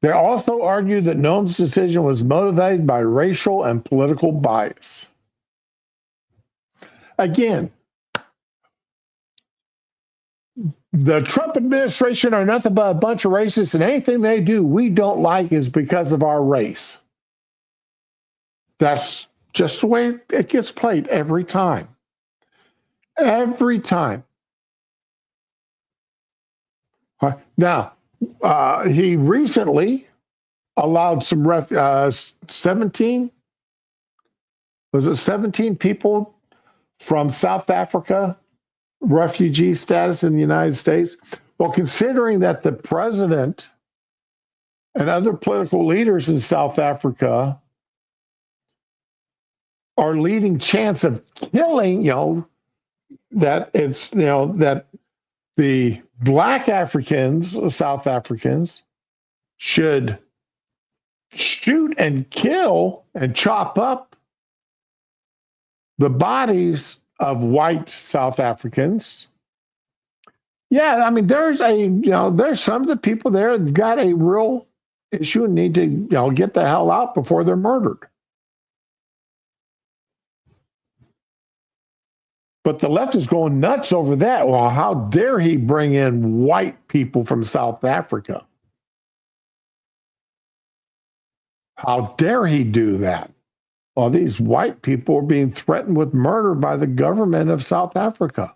They also argued that Noem's decision was motivated by racial and political bias. Again, the Trump administration are nothing but a bunch of racists, and anything they do we don't like is because of our race. That's just the way it gets played every time. Every time. Now, he recently allowed some 17, was it 17 people from South Africa, refugee status in the United States? Well, considering that the president and other political leaders in South Africa are leading chance of killing, that it's, that the black Africans, South Africans, should shoot and kill and chop up the bodies of white South Africans. Yeah, I mean, there's some of the people there that got a real issue and need to, get the hell out before they're murdered. But the left is going nuts over that. Well, how dare he bring in white people from South Africa? How dare he do that? Well, these white people are being threatened with murder by the government of South Africa.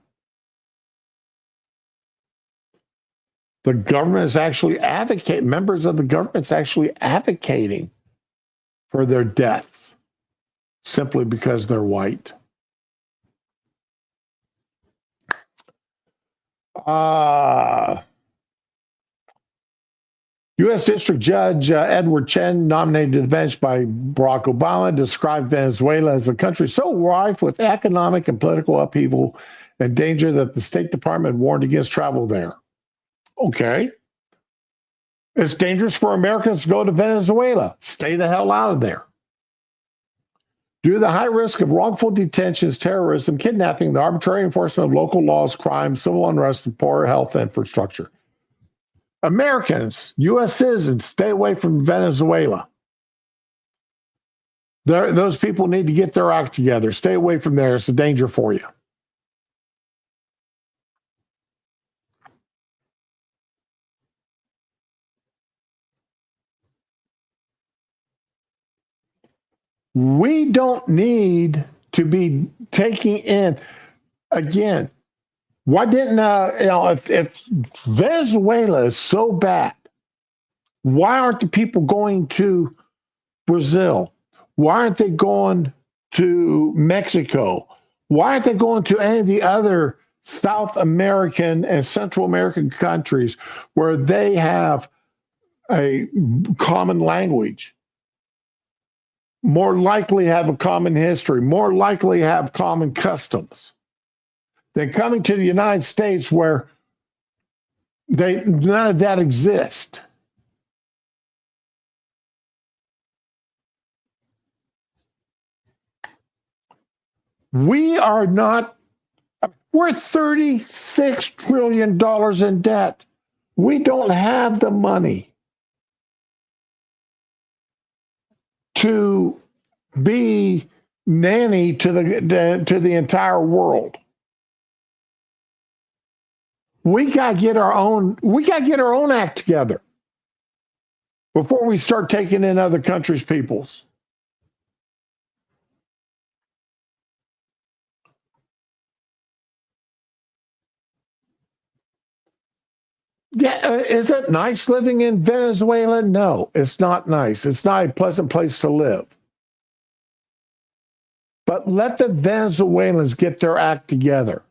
The government is actually members of the government is actually advocating for their deaths simply because they're white. U.S. District Judge Edward Chen, nominated to the bench by Barack Obama, described Venezuela as a country so rife with economic and political upheaval and danger that the State Department warned against travel there. Okay. It's dangerous for Americans to go to Venezuela. Stay the hell out of there. Due to the high risk of wrongful detentions, terrorism, kidnapping, the arbitrary enforcement of local laws, crime, civil unrest, and poor health infrastructure. Americans, U.S. citizens, stay away from Venezuela. Those people need to get their act together. Stay away from there. It's a danger for you. We don't need to be taking in, again, why didn't, if Venezuela is so bad, why aren't the people going to Brazil? Why aren't they going to Mexico? Why aren't they going to any of the other South American and Central American countries where they have a common language? More likely have a common history, more likely have common customs than coming to the United States where none of that exists. We're $36 trillion in debt. We don't have the money to be nanny to the entire world. We got to get our own act together before we start taking in other countries' peoples. Yeah, is it nice living in Venezuela? No, it's not nice. It's not a pleasant place to live. But let the Venezuelans get their act together.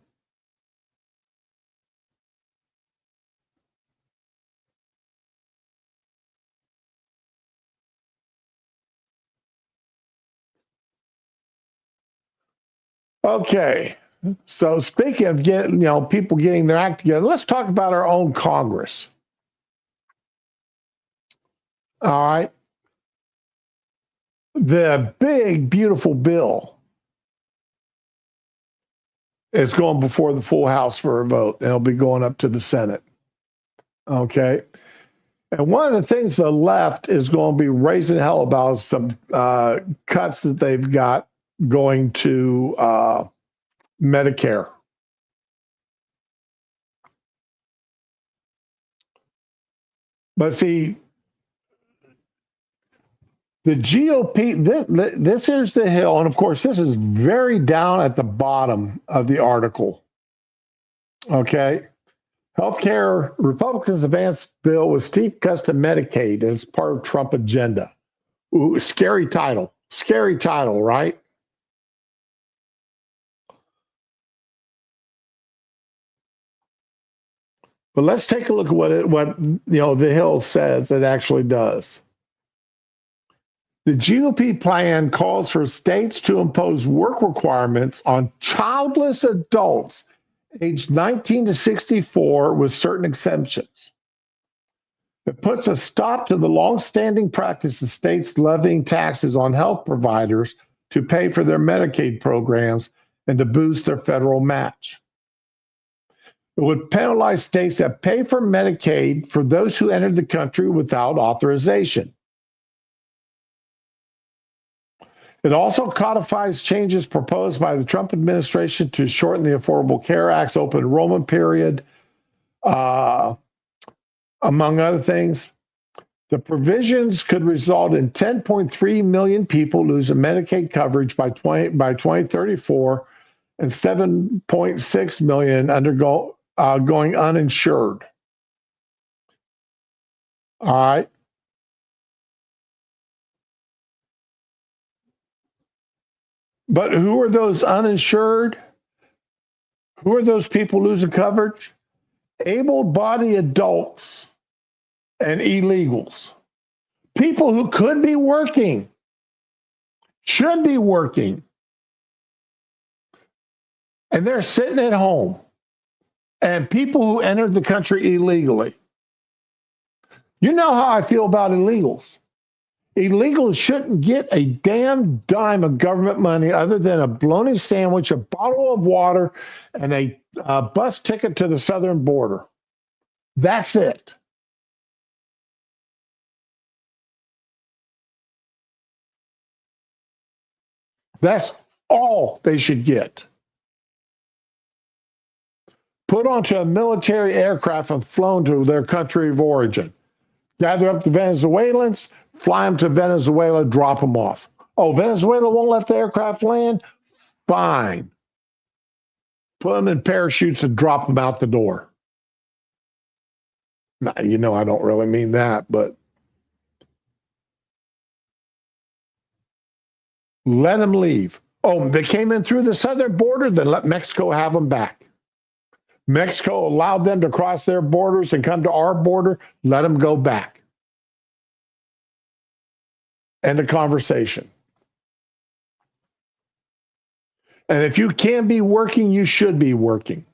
Okay, so speaking of people getting their act together, let's talk about our own Congress. All right. The big, beautiful bill is going before the full House for a vote, and it'll be going up to the Senate. Okay. And one of the things the left is going to be raising hell about some cuts that they've got going to Medicare. But see, the GOP, this is the Hill, and of course, this is very down at the bottom of the article. Okay. Healthcare Republicans advance bill with steep cuts to Medicaid as part of Trump agenda. Ooh, scary title. Scary title, right? But let's take a look at what the Hill says it actually does. The GOP plan calls for states to impose work requirements on childless adults aged 19 to 64 with certain exemptions. It puts a stop to the longstanding practice of states levying taxes on health providers to pay for their Medicaid programs and to boost their federal match. It would penalize states that pay for Medicaid for those who entered the country without authorization. It also codifies changes proposed by the Trump administration to shorten the Affordable Care Act's open enrollment period, among other things. The provisions could result in 10.3 million people losing Medicaid coverage by 2034 and 7.6 million going uninsured. All right. But who are those uninsured? Who are those people losing coverage? Able-bodied adults and illegals. People who could be working, should be working, and they're sitting at home. And people who entered the country illegally. You know how I feel about illegals. Illegals shouldn't get a damn dime of government money other than a bologna sandwich, a bottle of water, and a bus ticket to the southern border. That's it. That's all they should get. Put onto a military aircraft and flown to their country of origin. Gather up the Venezuelans, fly them to Venezuela, drop them off. Oh, Venezuela won't let the aircraft land? Fine. Put them in parachutes and drop them out the door. Now, I don't really mean that, but let them leave. Oh, they came in through the southern border, then let Mexico have them back. Mexico allowed them to cross their borders and come to our border, let them go back. End of conversation. And if you can be working, you should be working.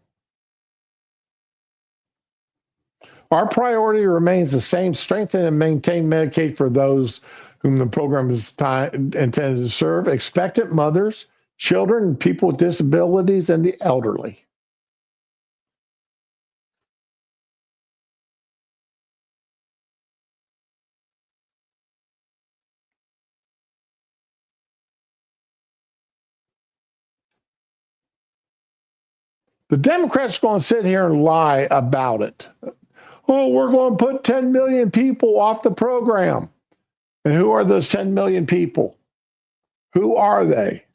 Our priority remains the same: strengthen and maintain Medicaid for those whom the program is intended to serve: expectant mothers, children, people with disabilities, and the elderly. The Democrats are going to sit here and lie about it. Oh, we're going to put 10 million people off the program. And who are those 10 million people? Who are they?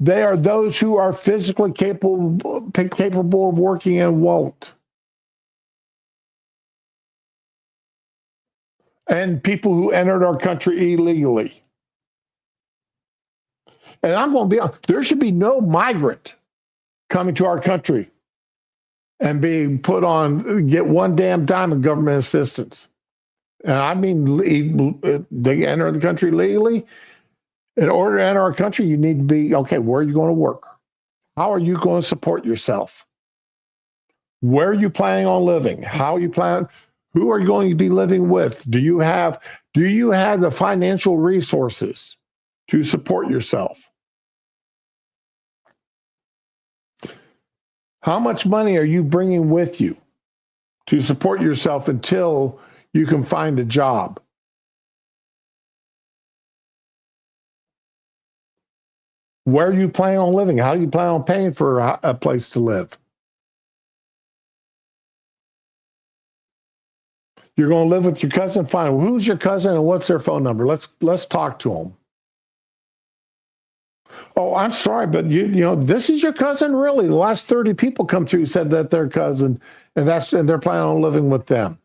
They are those who are physically capable of working and won't. And people who entered our country illegally. And I'm going to be honest, there should be no migrant coming to our country and being get one damn dime of government assistance. And I mean, they enter the country legally. In order to enter our country, you need to be, okay, where are you going to work? How are you going to support yourself? Where are you planning on living? How are you planning? Who are you going to be living with? Do you have the financial resources to support yourself? How much money are you bringing with you to support yourself until you can find a job? Where are you planning on living? How do you plan on paying for a place to live? You're going to live with your cousin? Fine. Well, who's your cousin and what's their phone number? Let's talk to them. Oh, I'm sorry, but this is your cousin? Really? The last 30 people come through said that they're cousin, and they're planning on living with them.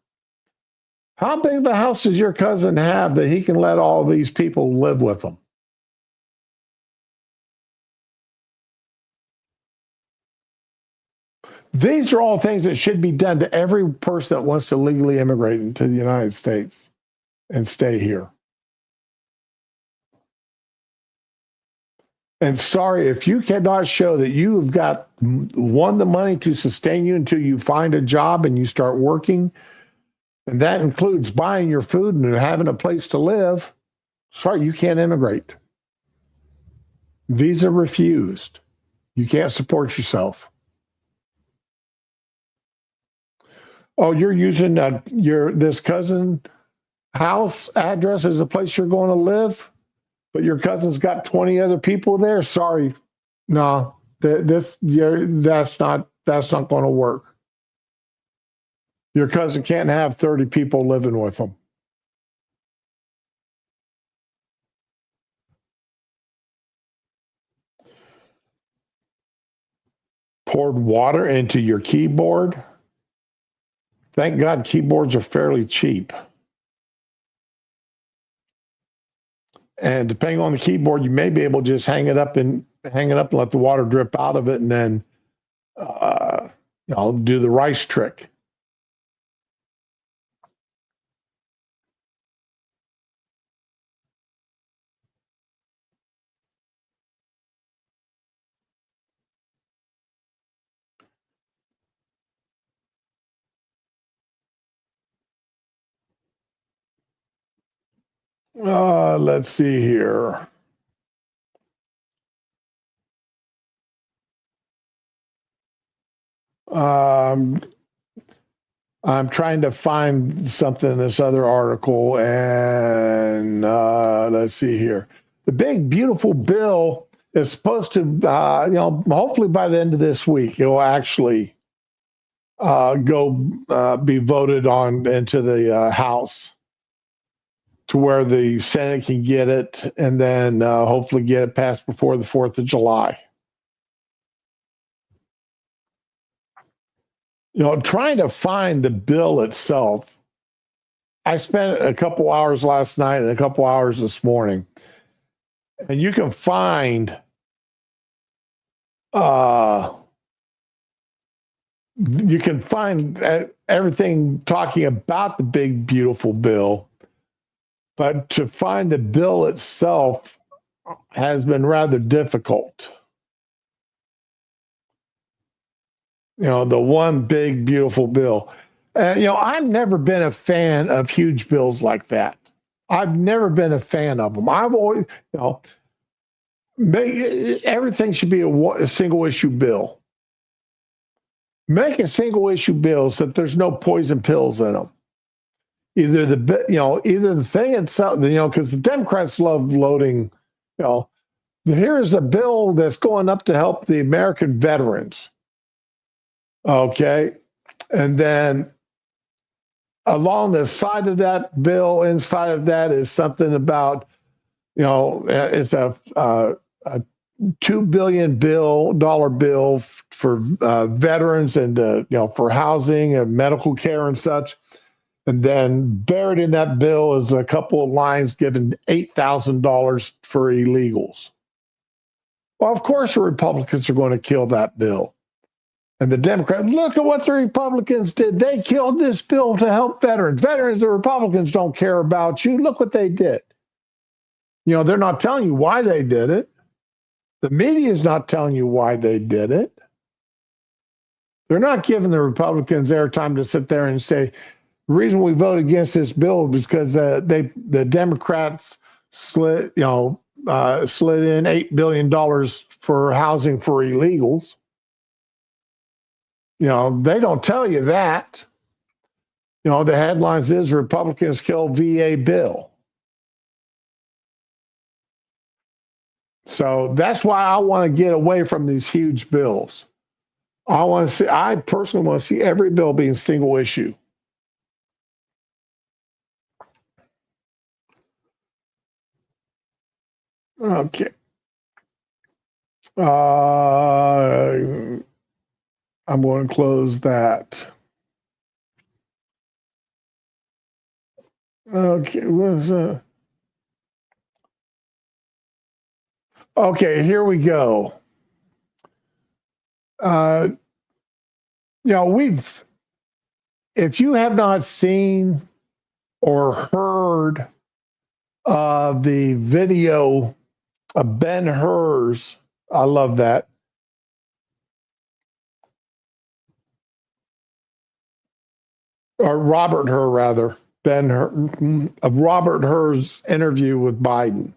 How big of a house does your cousin have that he can let all these people live with him? These are all things that should be done to every person that wants to legally immigrate into the United States and stay here. And sorry, if you cannot show that you've got, one, the money to sustain you until you find a job and you start working, and that includes buying your food and having a place to live, sorry, you can't immigrate. Visa refused. You can't support yourself. Oh, you're using this cousin house address as a place you're going to live, but your cousin's got 20 other people there? Sorry, no, that's not going to work. Your cousin can't have 30 people living with them. Poured water into your keyboard. Thank God keyboards are fairly cheap. And depending on the keyboard, you may be able to just hang it up and let the water drip out of it, and then do the rice trick. Let's see here. I'm trying to find something in this other article, and let's see here. The big, beautiful bill is supposed to, hopefully by the end of this week, it will actually be voted on into the House, to where the Senate can get it, and then hopefully get it passed before the 4th of July. Trying to find the bill itself. I spent a couple hours last night and a couple hours this morning, and you can find everything talking about the big, beautiful bill, but to find the bill itself has been rather difficult. The one big, beautiful bill. I've never been a fan of huge bills like that. I've never been a fan of them. I've always, everything should be a single issue bill. Make a single issue bill so that there's no poison pills in them. Either the thing itself, because the Democrats love loading, here's a bill that's going up to help the American veterans. Okay. And then along the side of that bill, inside of that is something about, it's a $2 billion bill for veterans and, for housing and medical care and such. And then buried in that bill is a couple of lines giving $8,000 for illegals. Well, of course, the Republicans are going to kill that bill. And the Democrats, look at what the Republicans did. They killed this bill to help veterans. Veterans, the Republicans don't care about you. Look what they did. They're not telling you why they did it. The media is not telling you why they did it. They're not giving the Republicans airtime to sit there and say, the reason we vote against this bill is because the Democrats slid in $8 billion for housing for illegals. They don't tell you that. The headlines is Republicans kill VA bill. So that's why I want to get away from these huge bills. I personally want to see every bill being single issue. Okay. I'm going to close that. Okay. Okay, here we go. If you have not seen or heard of the video of Ben Hur's, I love that. Or Robert Hur, rather. Ben Hur, of Robert Hur's interview with Biden,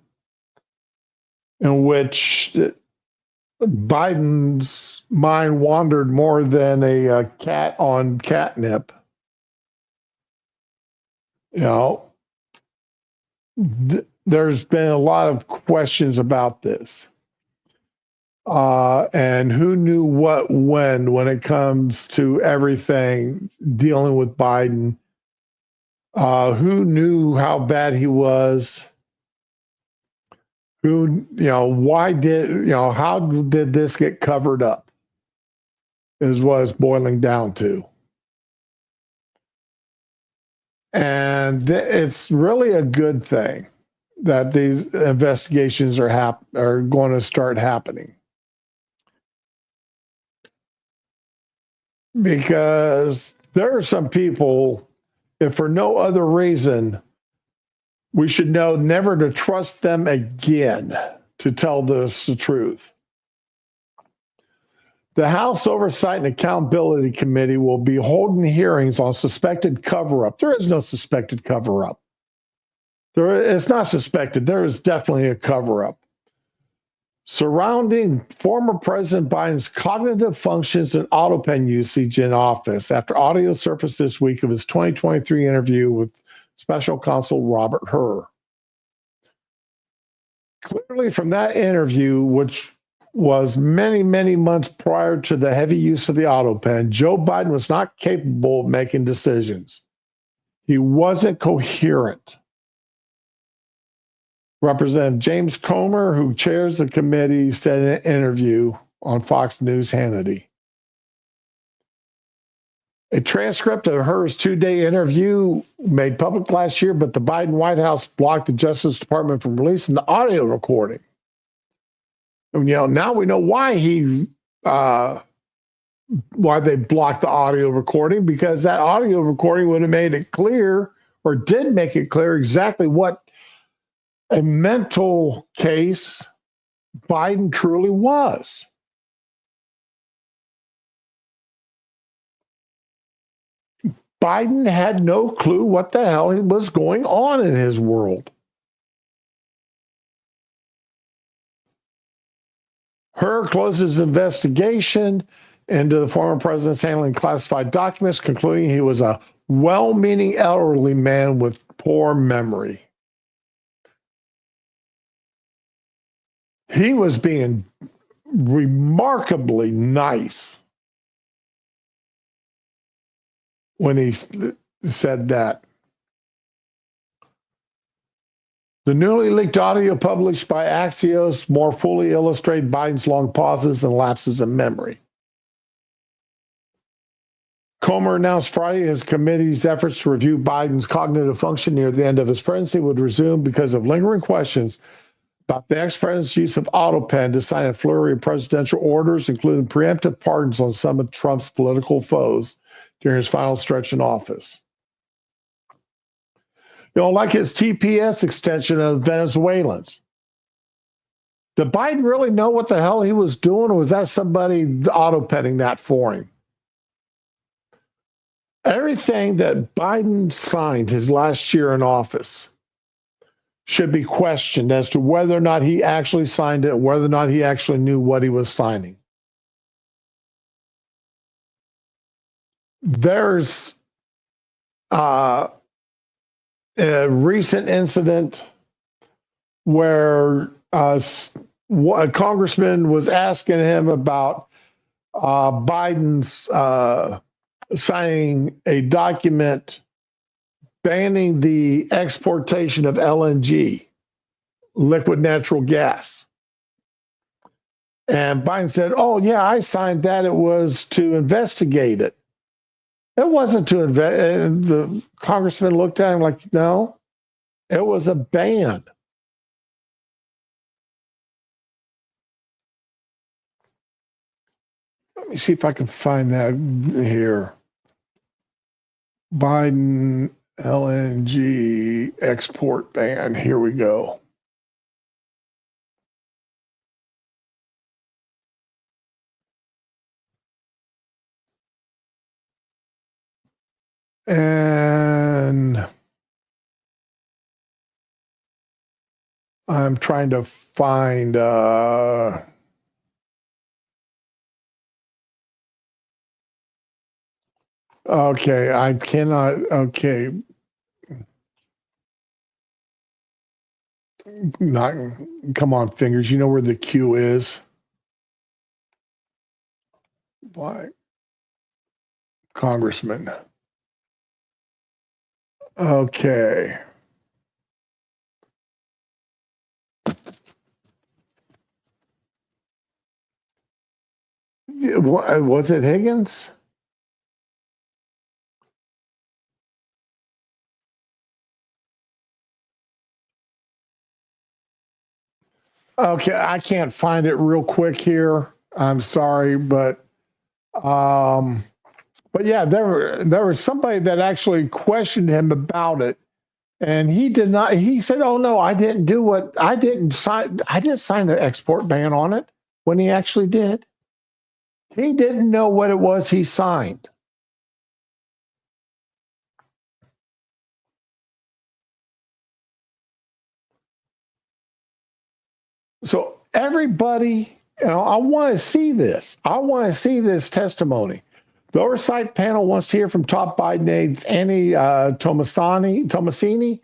in which Biden's mind wandered more than a cat on catnip. There's been a lot of questions about this. And who knew what when it comes to everything dealing with Biden? Who knew how bad he was? How did this get covered up? Is what it's boiling down to. And it's really a good thing that these investigations are going to start happening. Because there are some people, if for no other reason, we should know never to trust them again to tell us the truth. The House Oversight and Accountability Committee will be holding hearings on suspected cover-up. There is no suspected cover-up. It's not suspected. There is definitely a cover-up surrounding former President Biden's cognitive functions and auto pen usage in office after audio surfaced this week of his 2023 interview with Special Counsel Robert Hur. Clearly from that interview, which was many, many months prior to the heavy use of the auto pen, Joe Biden was not capable of making decisions. He wasn't coherent. Representative James Comer, who chairs the committee, said in an interview on Fox News Hannity. A transcript of Hur's two-day interview made public last year, but the Biden White House blocked the Justice Department from releasing the audio recording. And, now we know why why they blocked the audio recording, because that audio recording would have made it clear, or did make it clear, exactly what a mental case Biden truly was. Biden had no clue what the hell was going on in his world. Hur closes investigation into the former president's handling classified documents, concluding he was a well-meaning elderly man with poor memory. He was being remarkably nice when he said that. The newly leaked audio published by Axios more fully illustrate Biden's long pauses and lapses in memory. Comer announced Friday his committee's efforts to review Biden's cognitive function near the end of his presidency would resume because of lingering questions about the ex-president's use of auto pen to sign a flurry of presidential orders, including preemptive pardons on some of Trump's political foes during his final stretch in office. Like his TPS extension of Venezuelans. Did Biden really know what the hell he was doing, or was that somebody auto-penning that for him? Everything that Biden signed his last year in office should be questioned as to whether or not he actually signed it, whether or not he actually knew what he was signing. There's a recent incident where a congressman was asking him about Biden's signing a document banning the exportation of LNG, liquid natural gas. And Biden said, "Oh yeah, I signed that. It was to investigate it. It wasn't to invest." And the congressman looked at him like, "No, it was a ban." Let me see if I can find that here. Biden LNG export ban. Here we go. And I'm trying to find okay, I cannot okay. Not come on, fingers. You know where the Q is? Why? Congressman. Okay. Was it Higgins? Okay, I can't find it real quick here. I'm sorry, um but yeah, there was somebody that actually questioned him about it, and he did not. He said, "Oh no, I didn't sign the export ban on it." When he actually did, he didn't know what it was he signed. So everybody, I want to see this. I want to see this testimony. The oversight panel wants to hear from top Biden aides Annie Tomasini,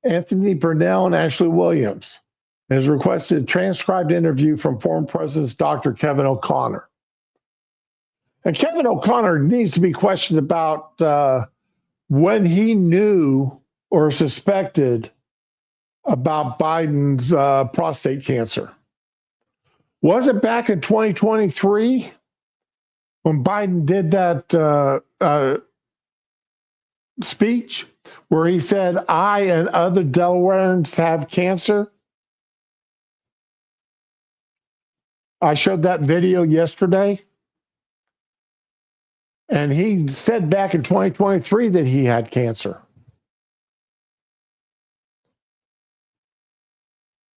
Anthony Burnell, and Ashley Williams. It has requested a transcribed interview from former President Dr. Kevin O'Connor. And Kevin O'Connor needs to be questioned about when he knew or suspected about Biden's prostate cancer. Was it back in 2023 when Biden did that speech where he said, "I and other Delawareans have cancer"? I showed that video yesterday. And he said back in 2023 that he had cancer.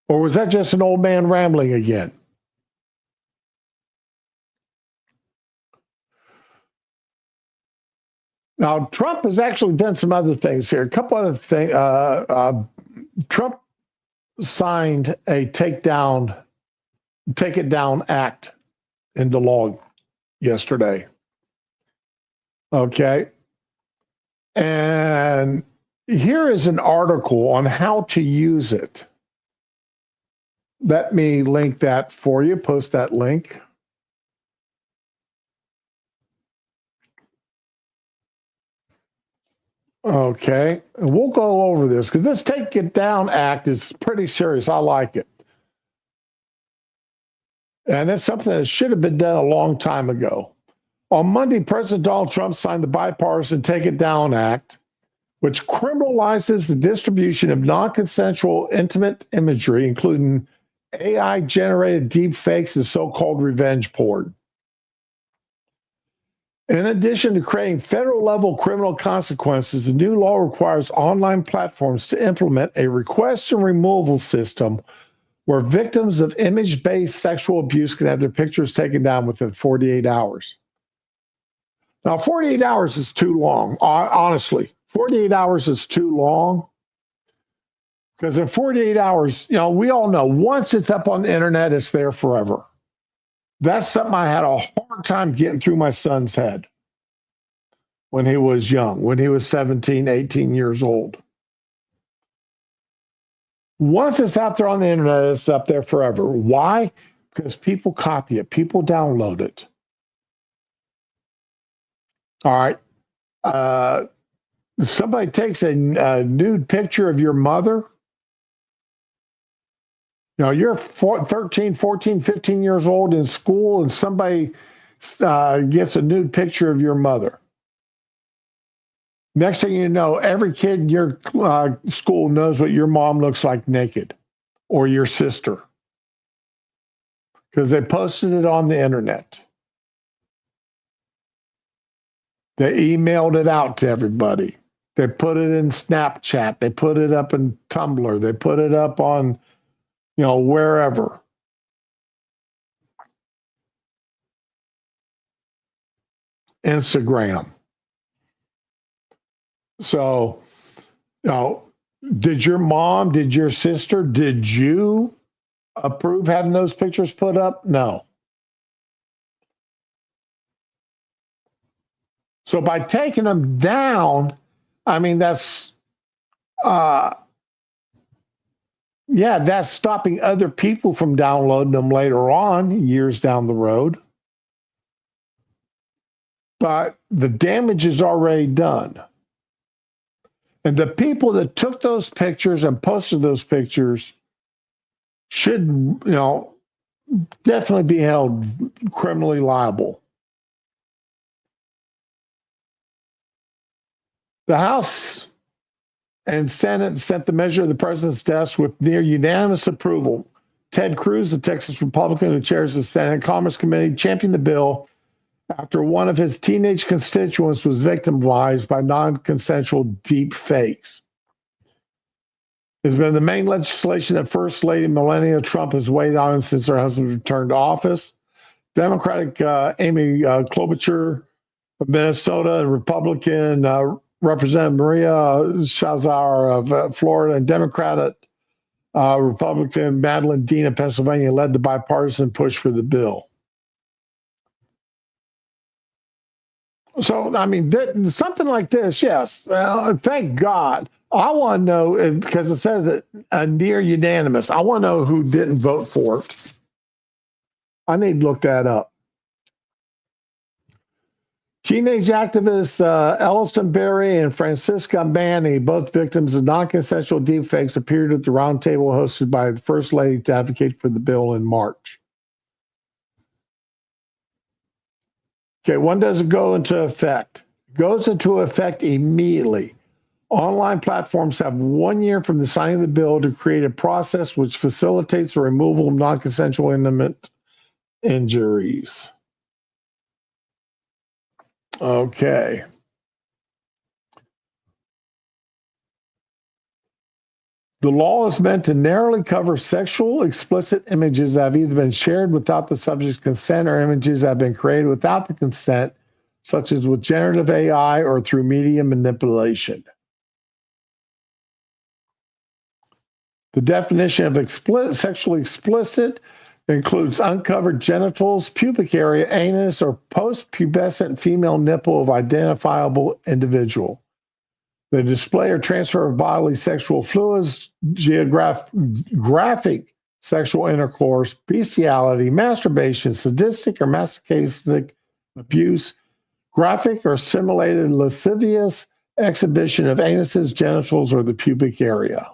Or was that just an old man rambling again? Now, Trump has actually done some other things here. A couple other things. Trump signed a Take It Down Act into law yesterday. Okay. And here is an article on how to use it. Let me link that for you, post that link. Okay, and we'll go over this because this Take It Down Act is pretty serious. I like it. And it's something that should have been done a long time ago. On Monday, President Donald Trump signed the bipartisan Take It Down Act, which criminalizes the distribution of non-consensual intimate imagery, including AI-generated deep fakes and so-called revenge porn. In addition to creating federal-level criminal consequences, the new law requires online platforms to implement a request and removal system where victims of image-based sexual abuse can have their pictures taken down within 48 hours. Now, 48 hours is too long, honestly. 48 hours is too long because in 48 hours, we all know once it's up on the internet, it's there forever. That's something I had a hard time getting through my son's head when he was young, when he was 17, 18 years old. Once it's out there on the internet, it's up there forever. Why? Because people copy it, people download it. All right. Somebody takes a nude picture of your mother You know, you're 13, 14, 15 years old in school and somebody gets a nude picture of your mother. Next thing you know, every kid in your school knows what your mom looks like naked, or your sister, because they posted it on the internet. They emailed it out to everybody. They put it in Snapchat. They put it up in Tumblr. They put it up on, wherever. Instagram. So, did your mom, did your sister, did you approve having those pictures put up? No. So by taking them down, I mean, that's stopping other people from downloading them later on, years down the road. But the damage is already done. And the people that took those pictures and posted those pictures should, definitely be held criminally liable. The House and Senate sent the measure to the president's desk with near unanimous approval. Ted Cruz, the Texas Republican who chairs the Senate Commerce Committee, championed the bill after one of his teenage constituents was victimized by non-consensual deep fakes. It's been the main legislation that First Lady Melania Trump has weighed on since her husband returned to office. Democratic Amy Klobuchar of Minnesota and Republican Representative Maria Shazar of Florida and Democratic Republican Madeline Dean of Pennsylvania led the bipartisan push for the bill. So, I mean, something like this, yes. Well, thank God. I want to know, because it says it near unanimous. I want to know who didn't vote for it. I need to look that up. Teenage activists Elliston Berry and Francisca Manny, both victims of non-consensual deepfakes, appeared at the roundtable hosted by the First Lady to advocate for the bill in March. Okay, when does it go into effect? It goes into effect immediately. Online platforms have 1 year from the signing of the bill to create a process which facilitates the removal of non-consensual intimate injuries. Okay. The law is meant to narrowly cover sexual explicit images that have either been shared without the subject's consent or images that have been created without the consent, such as with generative AI or through media manipulation. The definition of sexually explicit includes uncovered genitals, pubic area, anus, or post-pubescent female nipple of identifiable individual. The display or transfer of bodily sexual fluids, graphic sexual intercourse, bestiality, masturbation, sadistic or masochistic abuse, graphic or simulated lascivious exhibition of anuses, genitals, or the pubic area.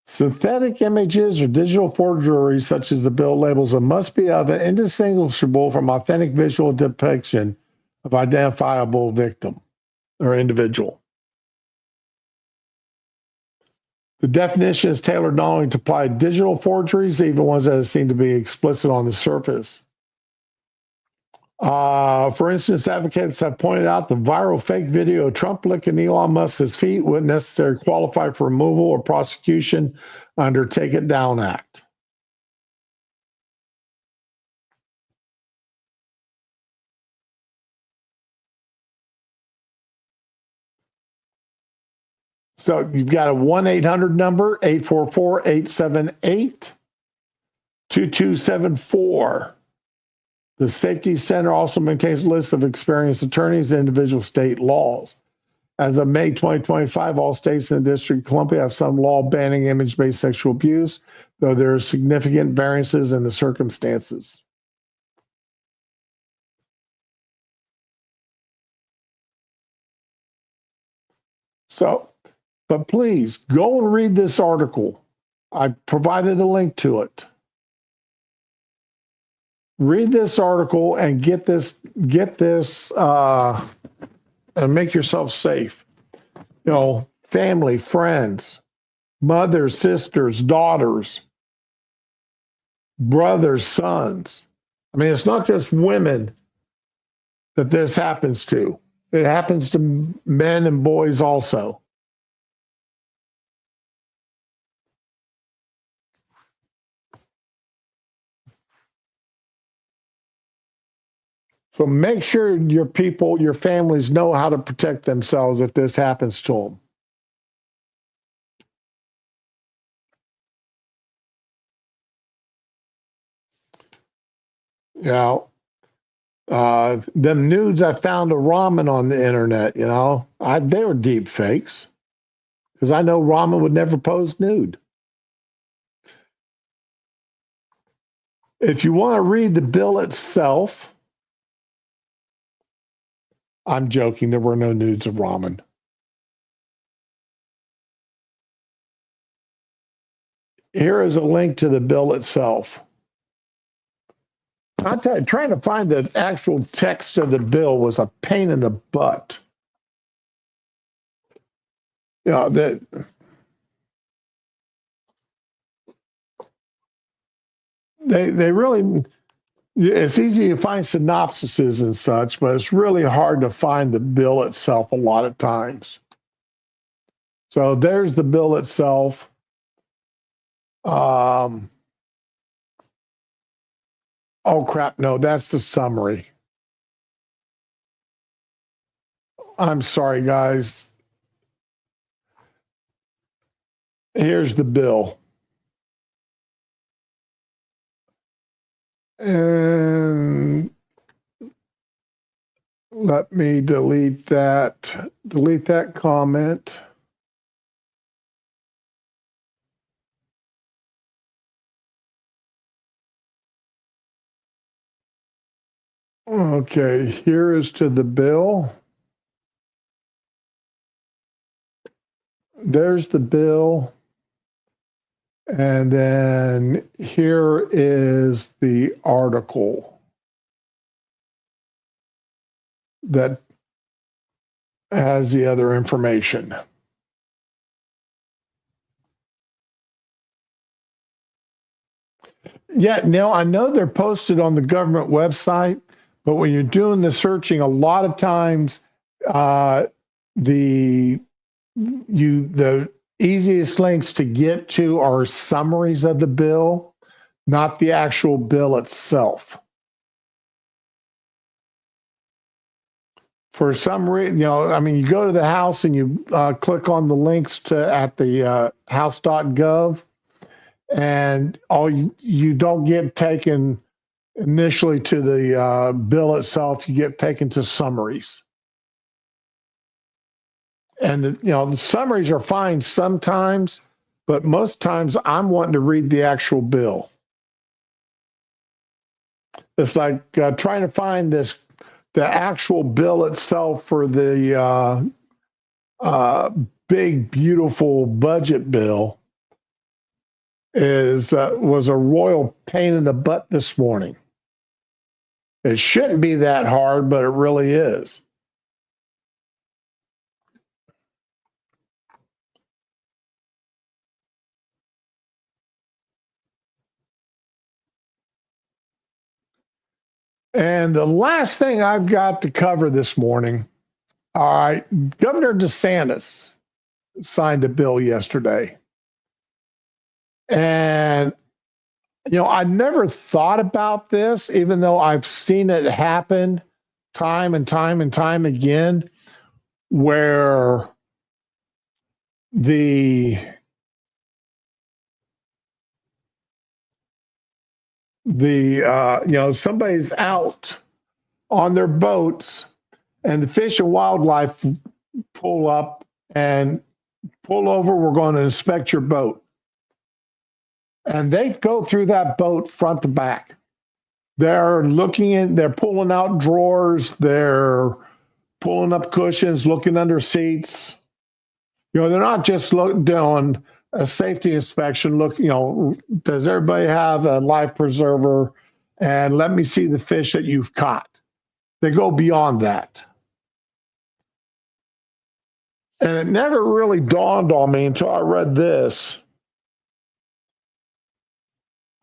Synthetic images or digital forgeries, such as the bill labels them, must be of an indistinguishable from authentic visual depiction of identifiable victim or individual. The definition is tailored not only to apply digital forgeries, even ones that seem to be explicit on the surface. For instance, advocates have pointed out the viral fake video of Trump licking Elon Musk's feet wouldn't necessarily qualify for removal or prosecution under Take It Down Act. So you've got a 1-800 number, 844-878-2274. The Safety Center also maintains a list of experienced attorneys and individual state laws. As of May 2025, all states in the District of Columbia have some law banning image-based sexual abuse, though there are significant variances in the circumstances. So But please go and read this article. I provided a link to it. Read this article and get this, and make yourself safe. You know, family, friends, mothers, sisters, daughters, brothers, sons. I mean, it's not just women that this happens to. It happens to men and boys also. So make sure your people, your families know how to protect themselves if this happens to them. You know, them nudes I found of Ramen on the internet, you know, they were deep fakes because I know Ramen would never pose nude. If you want to read the bill itself, I'm joking, there were no nudes of Ramen. Here is a link to the bill itself. I tell you, trying to find the actual text of the bill was a pain in the butt. You know, they really, it's easy to find synopsises and such, but it's really hard to find the bill itself a lot of times. So there's the bill itself. Oh crap, no, that's the summary. I'm sorry, guys. Here's the bill. And let me delete that comment. Okay, here is to the bill. There's the bill. And then here is the article that has the other information. Yeah, Neil, I know they're posted on the government website, but when you're doing the searching, a lot of times the easiest links to get to are summaries of the bill, not the actual bill itself. For some reason, you know, I mean, you go to the House and you click on the links at the house.gov, and you don't get taken initially to the bill itself. You get taken to summaries. And the summaries are fine sometimes, but most times I'm wanting to read the actual bill. It's like trying to find the actual bill itself for the big, beautiful budget bill was a royal pain in the butt this morning. It shouldn't be that hard, but it really is. And the last thing I've got to cover this morning, all right, Governor DeSantis signed a bill yesterday. And, I never thought about this, even though I've seen it happen time and time and time again, where somebody's out on their boats and the Fish and Wildlife pull up and pull over. We're going to inspect your boat. And they go through that boat front to back. They're pulling out drawers. They're pulling up cushions, looking under seats. They're not just doing a safety inspection. Look, does everybody have a life preserver? And let me see the fish that you've caught. They go beyond that. And it never really dawned on me until I read this.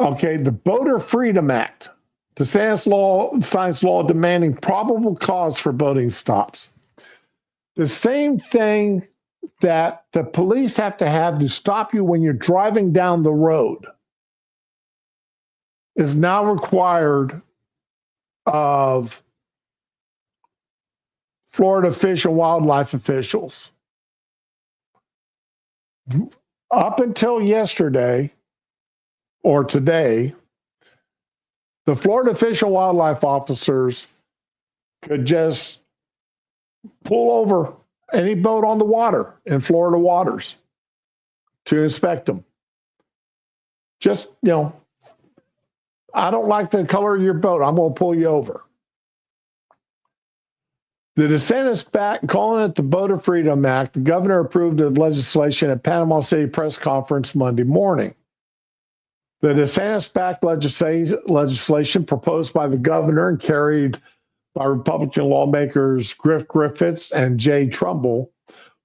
Okay, the Boater Freedom Act, the science law demanding probable cause for boating stops. The same thing that the police have to stop you when you're driving down the road is now required of Florida Fish and Wildlife officials. Up until yesterday or today, the Florida Fish and Wildlife officers could just pull over any boat on the water in Florida waters to inspect them. Just, I don't like the color of your boat. I'm going to pull you over. The DeSantis back, calling it the Boater Freedom Act, the governor approved the legislation at Panama City press conference Monday morning. The DeSantis-backed legislation proposed by the governor and carried by Republican lawmakers Griff Griffiths and Jay Trumbull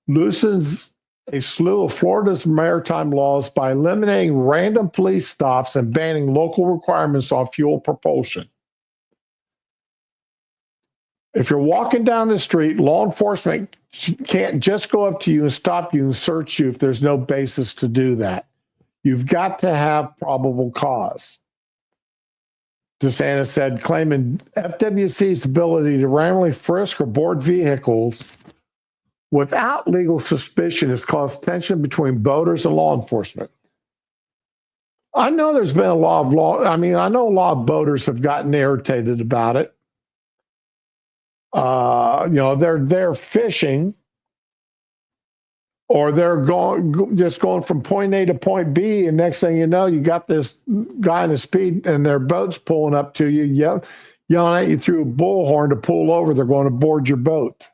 loosens a slew of Florida's maritime laws by eliminating random police stops and banning local requirements on fuel propulsion. If you're walking down the street, law enforcement can't just go up to you and stop you and search you if there's no basis to do that. You've got to have probable cause. DeSantis said, claiming FWC's ability to randomly frisk or board vehicles without legal suspicion has caused tension between boaters and law enforcement. I know there's been a lot of I know a lot of boaters have gotten irritated about it. They're fishing, or they're just going from point A to point B, and next thing you know, you got this guy in a speed, and their boat's pulling up to you, yelling at you through a bullhorn to pull over. They're going to board your boat.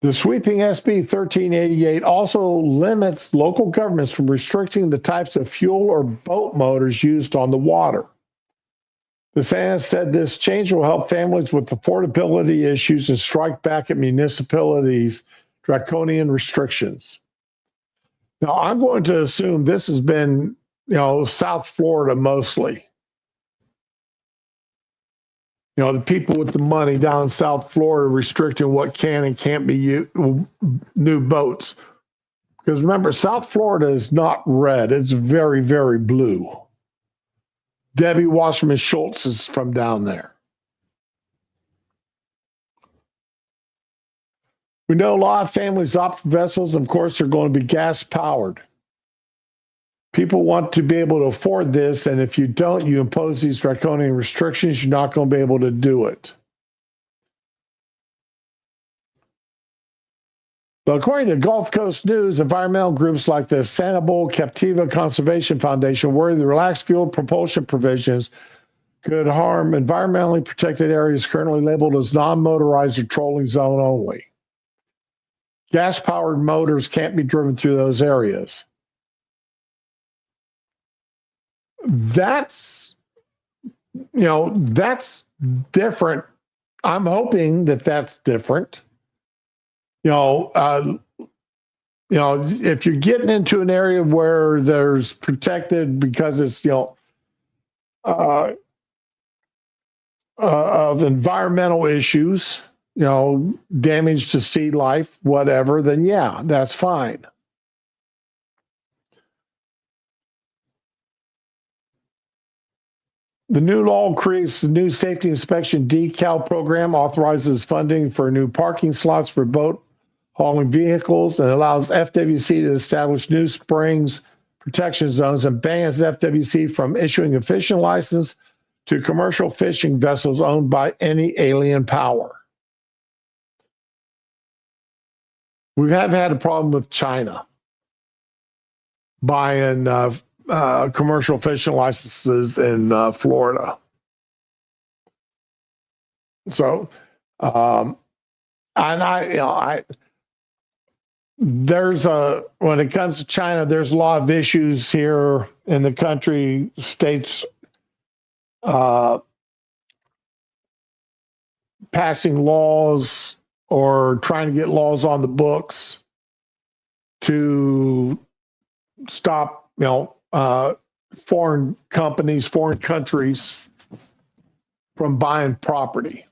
The sweeping SB 1388 also limits local governments from restricting the types of fuel or boat motors used on the water. DeSantis said this change will help families with affordability issues and strike back at municipalities' draconian restrictions. Now, I'm going to assume this has been, South Florida mostly. The people with the money down in South Florida restricting what can and can't be new boats. Because remember, South Florida is not red. It's very, very blue. Debbie Wasserman Schultz is from down there. We know a lot of families opt for vessels, and of course, they're going to be gas powered. People want to be able to afford this, and if you don't, you impose these draconian restrictions, you're not going to be able to do it. But according to Gulf Coast News, environmental groups like the Sanibel Captiva Conservation Foundation worry the relaxed fuel propulsion provisions could harm environmentally protected areas currently labeled as non-motorized or trolling zone only. Gas-powered motors can't be driven through those areas. That's different. I'm hoping that that's different. If you're getting into an area where there's protected because it's, of environmental issues, damage to sea life, whatever, then yeah, that's fine. The new law creates a new safety inspection decal program, authorizes funding for new parking slots for boat hauling vehicles, and allows FWC to establish new springs protection zones and bans FWC from issuing a fishing license to commercial fishing vessels owned by any alien power. We have had a problem with China buying commercial fishing licenses in Florida. So And there's when it comes to China, there's a lot of issues here in the country, states passing laws or trying to get laws on the books to stop, foreign companies, foreign countries from buying property,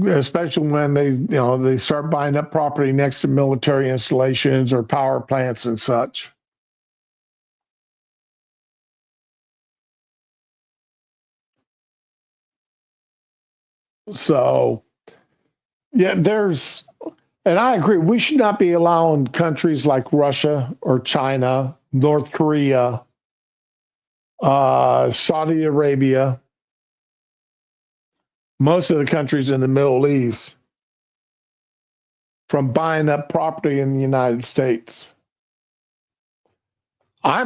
especially when they start buying up property next to military installations or power plants and such. So, yeah, and I agree, we should not be allowing countries like Russia or China, North Korea, Saudi Arabia, most of the countries in the Middle East from buying up property in the United States. I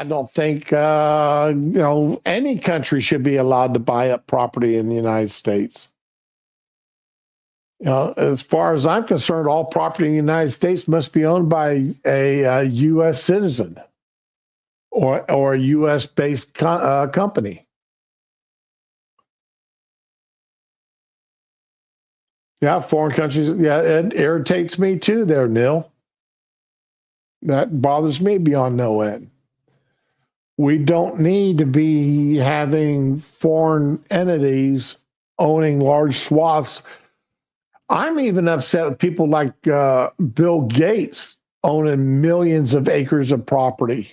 don't think any country should be allowed to buy up property in the United States. As far as I'm concerned, all property in the United States must be owned by a U.S. citizen or a U.S. based company. Yeah, foreign countries. Yeah, it irritates me too there, Neil. That bothers me beyond no end. We don't need to be having foreign entities owning large swaths. I'm even upset with people like Bill Gates owning millions of acres of property.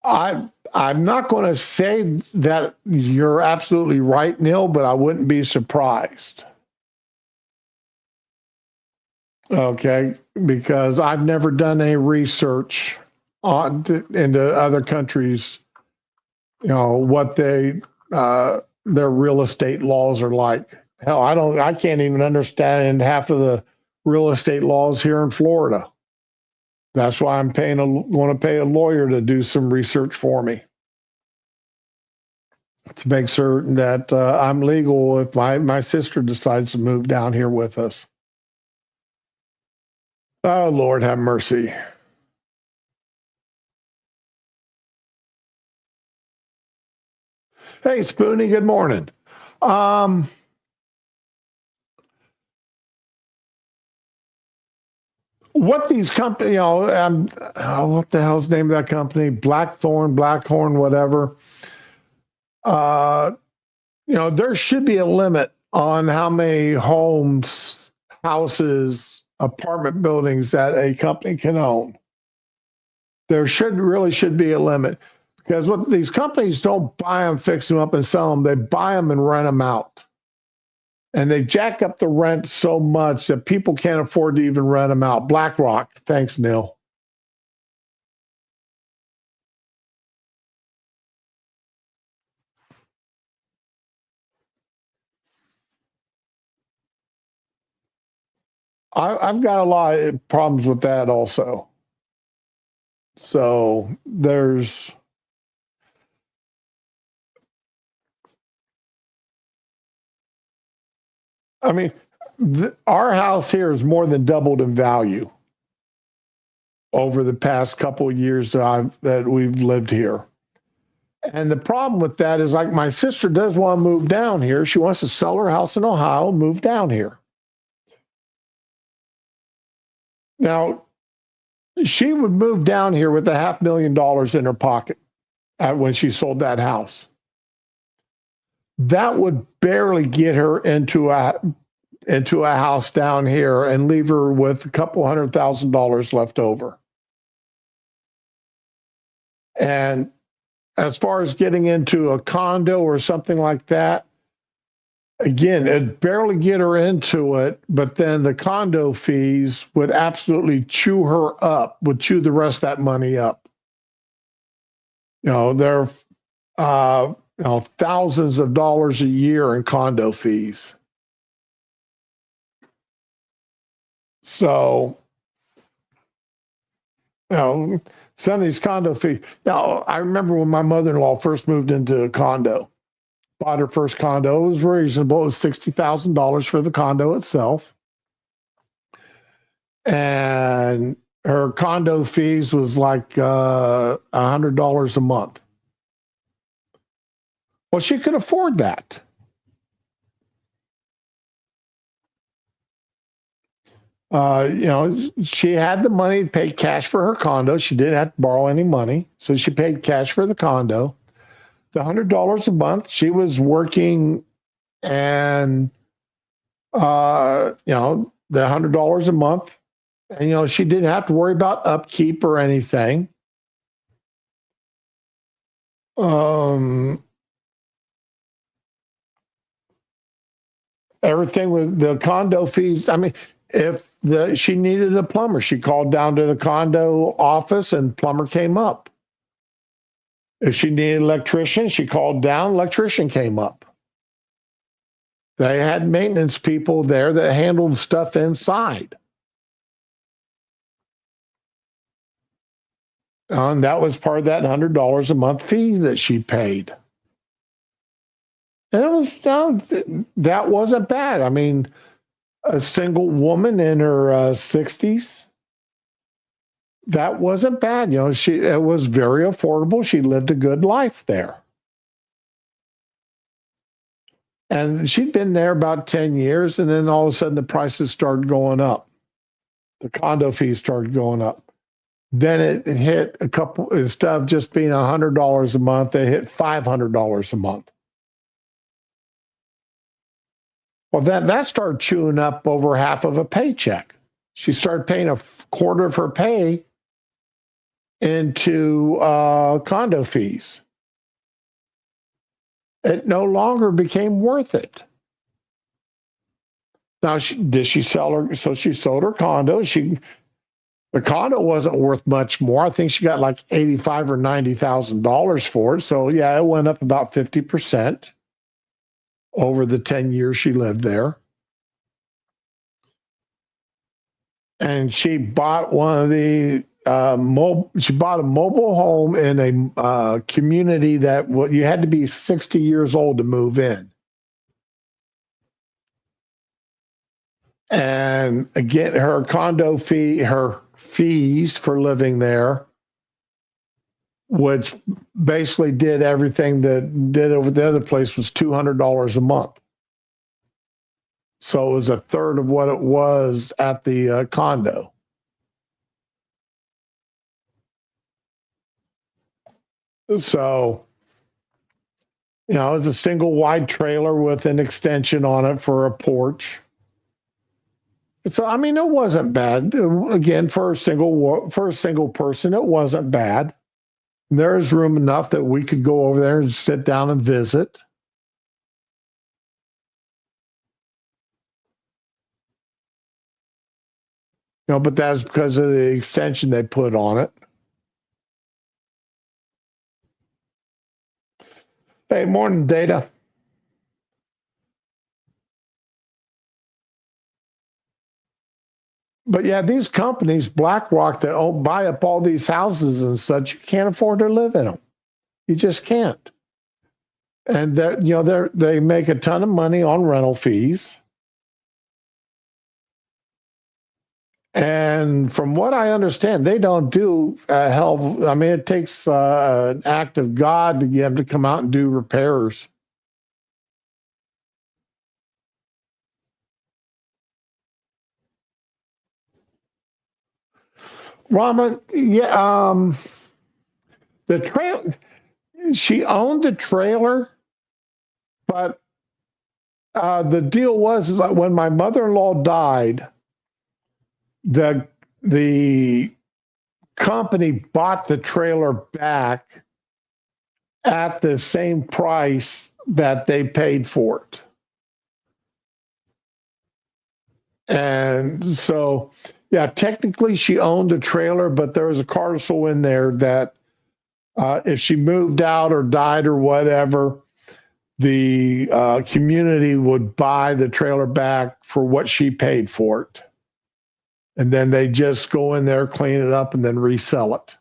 I'm not going to say that you're absolutely right, Neil, but I wouldn't be surprised. Okay, because I've never done any research into other countries, what their real estate laws are like. Hell, I can't even understand half of the real estate laws here in Florida. That's why I'm want to pay a lawyer to do some research for me to make certain that I'm legal if my sister decides to move down here with us. Oh, Lord, have mercy. Hey, Spoonie, good morning. What these companies, what the hell's the name of that company? Blackhorn, whatever. There should be a limit on how many homes, houses, apartment buildings that a company can own. There should be a limit, because what these companies don't buy them, fix them up, and sell them. They buy them and rent them out. And they jack up the rent so much that people can't afford to even rent them out. BlackRock. Thanks, Neil. I've got a lot of problems with that also. So our house here has more than doubled in value over the past couple of years that we've lived here. And the problem with that is, like, my sister does want to move down here. She wants to sell her house in Ohio, move down here. Now, she would move down here with $500,000 in her pocket when she sold that house. That would barely get her into a house down here and leave her with a couple $100,000 left over. And as far as getting into a condo or something like that, again, it'd barely get her into it, but then the condo fees would absolutely chew her up, would chew the rest of that money up. They're thousands of dollars a year in condo fees. So some of these condo fees. Now, I remember when my mother-in-law first moved into a condo, bought her first condo. It was reasonable. It was $60,000 for the condo itself. And her condo fees was like $100 a month. Well, she could afford that. She had the money to pay cash for her condo. She didn't have to borrow any money. So she paid cash for the condo. The $100 a month, she was working, and, the $100 a month, and, she didn't have to worry about upkeep or anything. Everything with the condo fees. I mean, if she needed a plumber, she called down to the condo office and plumber came up. If she needed an electrician, she called down, electrician came up. They had maintenance people there that handled stuff inside. And that was part of that $100 a month fee that she paid. And it was that wasn't bad. I mean, a single woman in her 60s, that wasn't bad. It was very affordable. She lived a good life there. And she'd been there about 10 years, and then all of a sudden the prices started going up. The condo fees started going up. Then it hit instead of just being $100 a month, it hit $500 a month. Well, that started chewing up over half of a paycheck. She started paying a quarter of her pay into condo fees. It no longer became worth it. Now, she sold her condo. The condo wasn't worth much more. I think she got like $85,000 or $90,000 for it. So yeah, it went up about 50% over the 10 years she lived there. And she bought she bought a mobile home in a community that you had to be 60 years old to move in. And again, her condo fee, her fees for living there, which basically did everything that did over the other place, was $200 a month. So it was a third of what it was at the condo. So, it's a single wide trailer with an extension on it for a porch. So, I mean, it wasn't bad. Again, for a single person, it wasn't bad. There's room enough that we could go over there and sit down and visit. But that's because of the extension they put on it. Hey, morning, Data. But yeah, these companies, BlackRock, that buy up all these houses and such, you can't afford to live in them. You just can't. And they make a ton of money on rental fees. And from what I understand, they don't do hell. I mean, it takes an act of God to get them to come out and do repairs. Rama, yeah, the trail. She owned the trailer, but the deal was like when my mother-in-law died, the company bought the trailer back at the same price that they paid for it. And so, yeah, technically she owned a trailer, but there was a codicil in there that if she moved out or died or whatever, the community would buy the trailer back for what she paid for it. And then they just go in there, clean it up, and then resell it.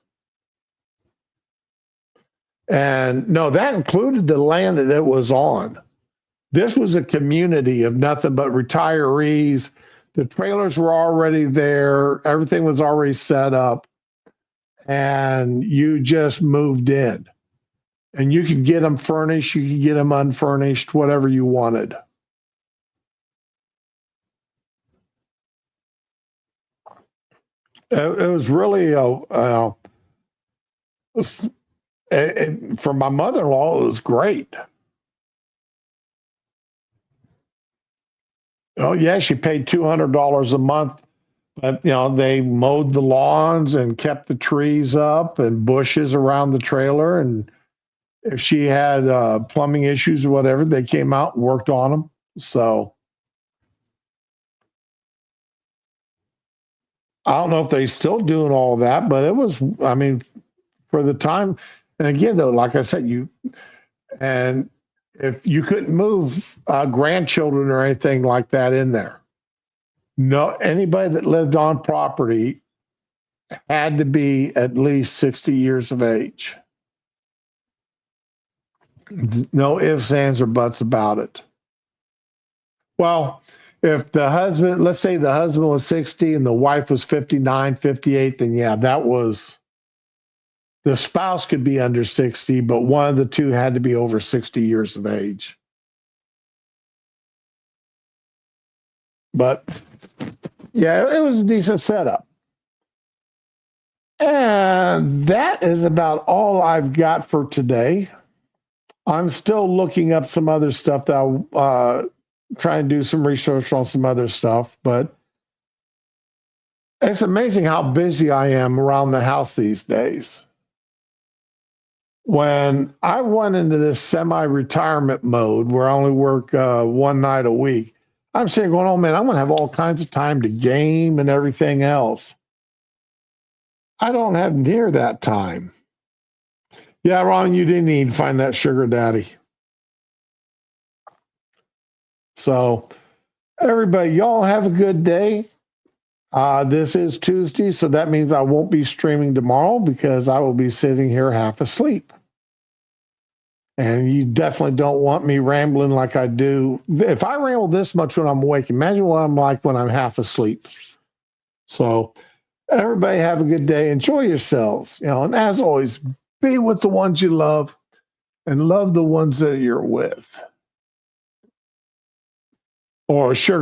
And no, that included the land that it was on. This was a community of nothing but retirees. The trailers were already there. Everything was already set up. And you just moved in. And you could get them furnished. You could get them unfurnished, whatever you wanted. It was really for my mother-in-law, it was great. Oh yeah, she paid $200 a month, but they mowed the lawns and kept the trees up and bushes around the trailer. And if she had plumbing issues or whatever, they came out and worked on them. So I don't know if they're still doing all that, but it was, I mean, for the time. And again, though, like I said, if you couldn't move grandchildren or anything like that in there, no, anybody that lived on property had to be at least 60 years of age. No ifs, ands, or buts about it. Well, if the husband, let's say the husband was 60 and the wife was 59, 58, then yeah, the spouse could be under 60, but one of the two had to be over 60 years of age. But yeah, it was a decent setup. And that is about all I've got for today. I'm still looking up some other stuff that I'll try and do some research on some other stuff, but it's amazing how busy I am around the house these days. When I went into this semi-retirement mode where I only work one night a week, I'm sitting going, oh man, I'm going to have all kinds of time to game and everything else. I don't have near that time. Yeah, Ron, you didn't need to find that sugar daddy. So everybody, y'all have a good day. This is Tuesday, so that means I won't be streaming tomorrow because I will be sitting here half asleep. And you definitely don't want me rambling like I do. If I ramble this much when I'm awake, imagine what I'm like when I'm half asleep. So everybody have a good day. Enjoy yourselves. And as always, be with the ones you love and love the ones that you're with. Or sure.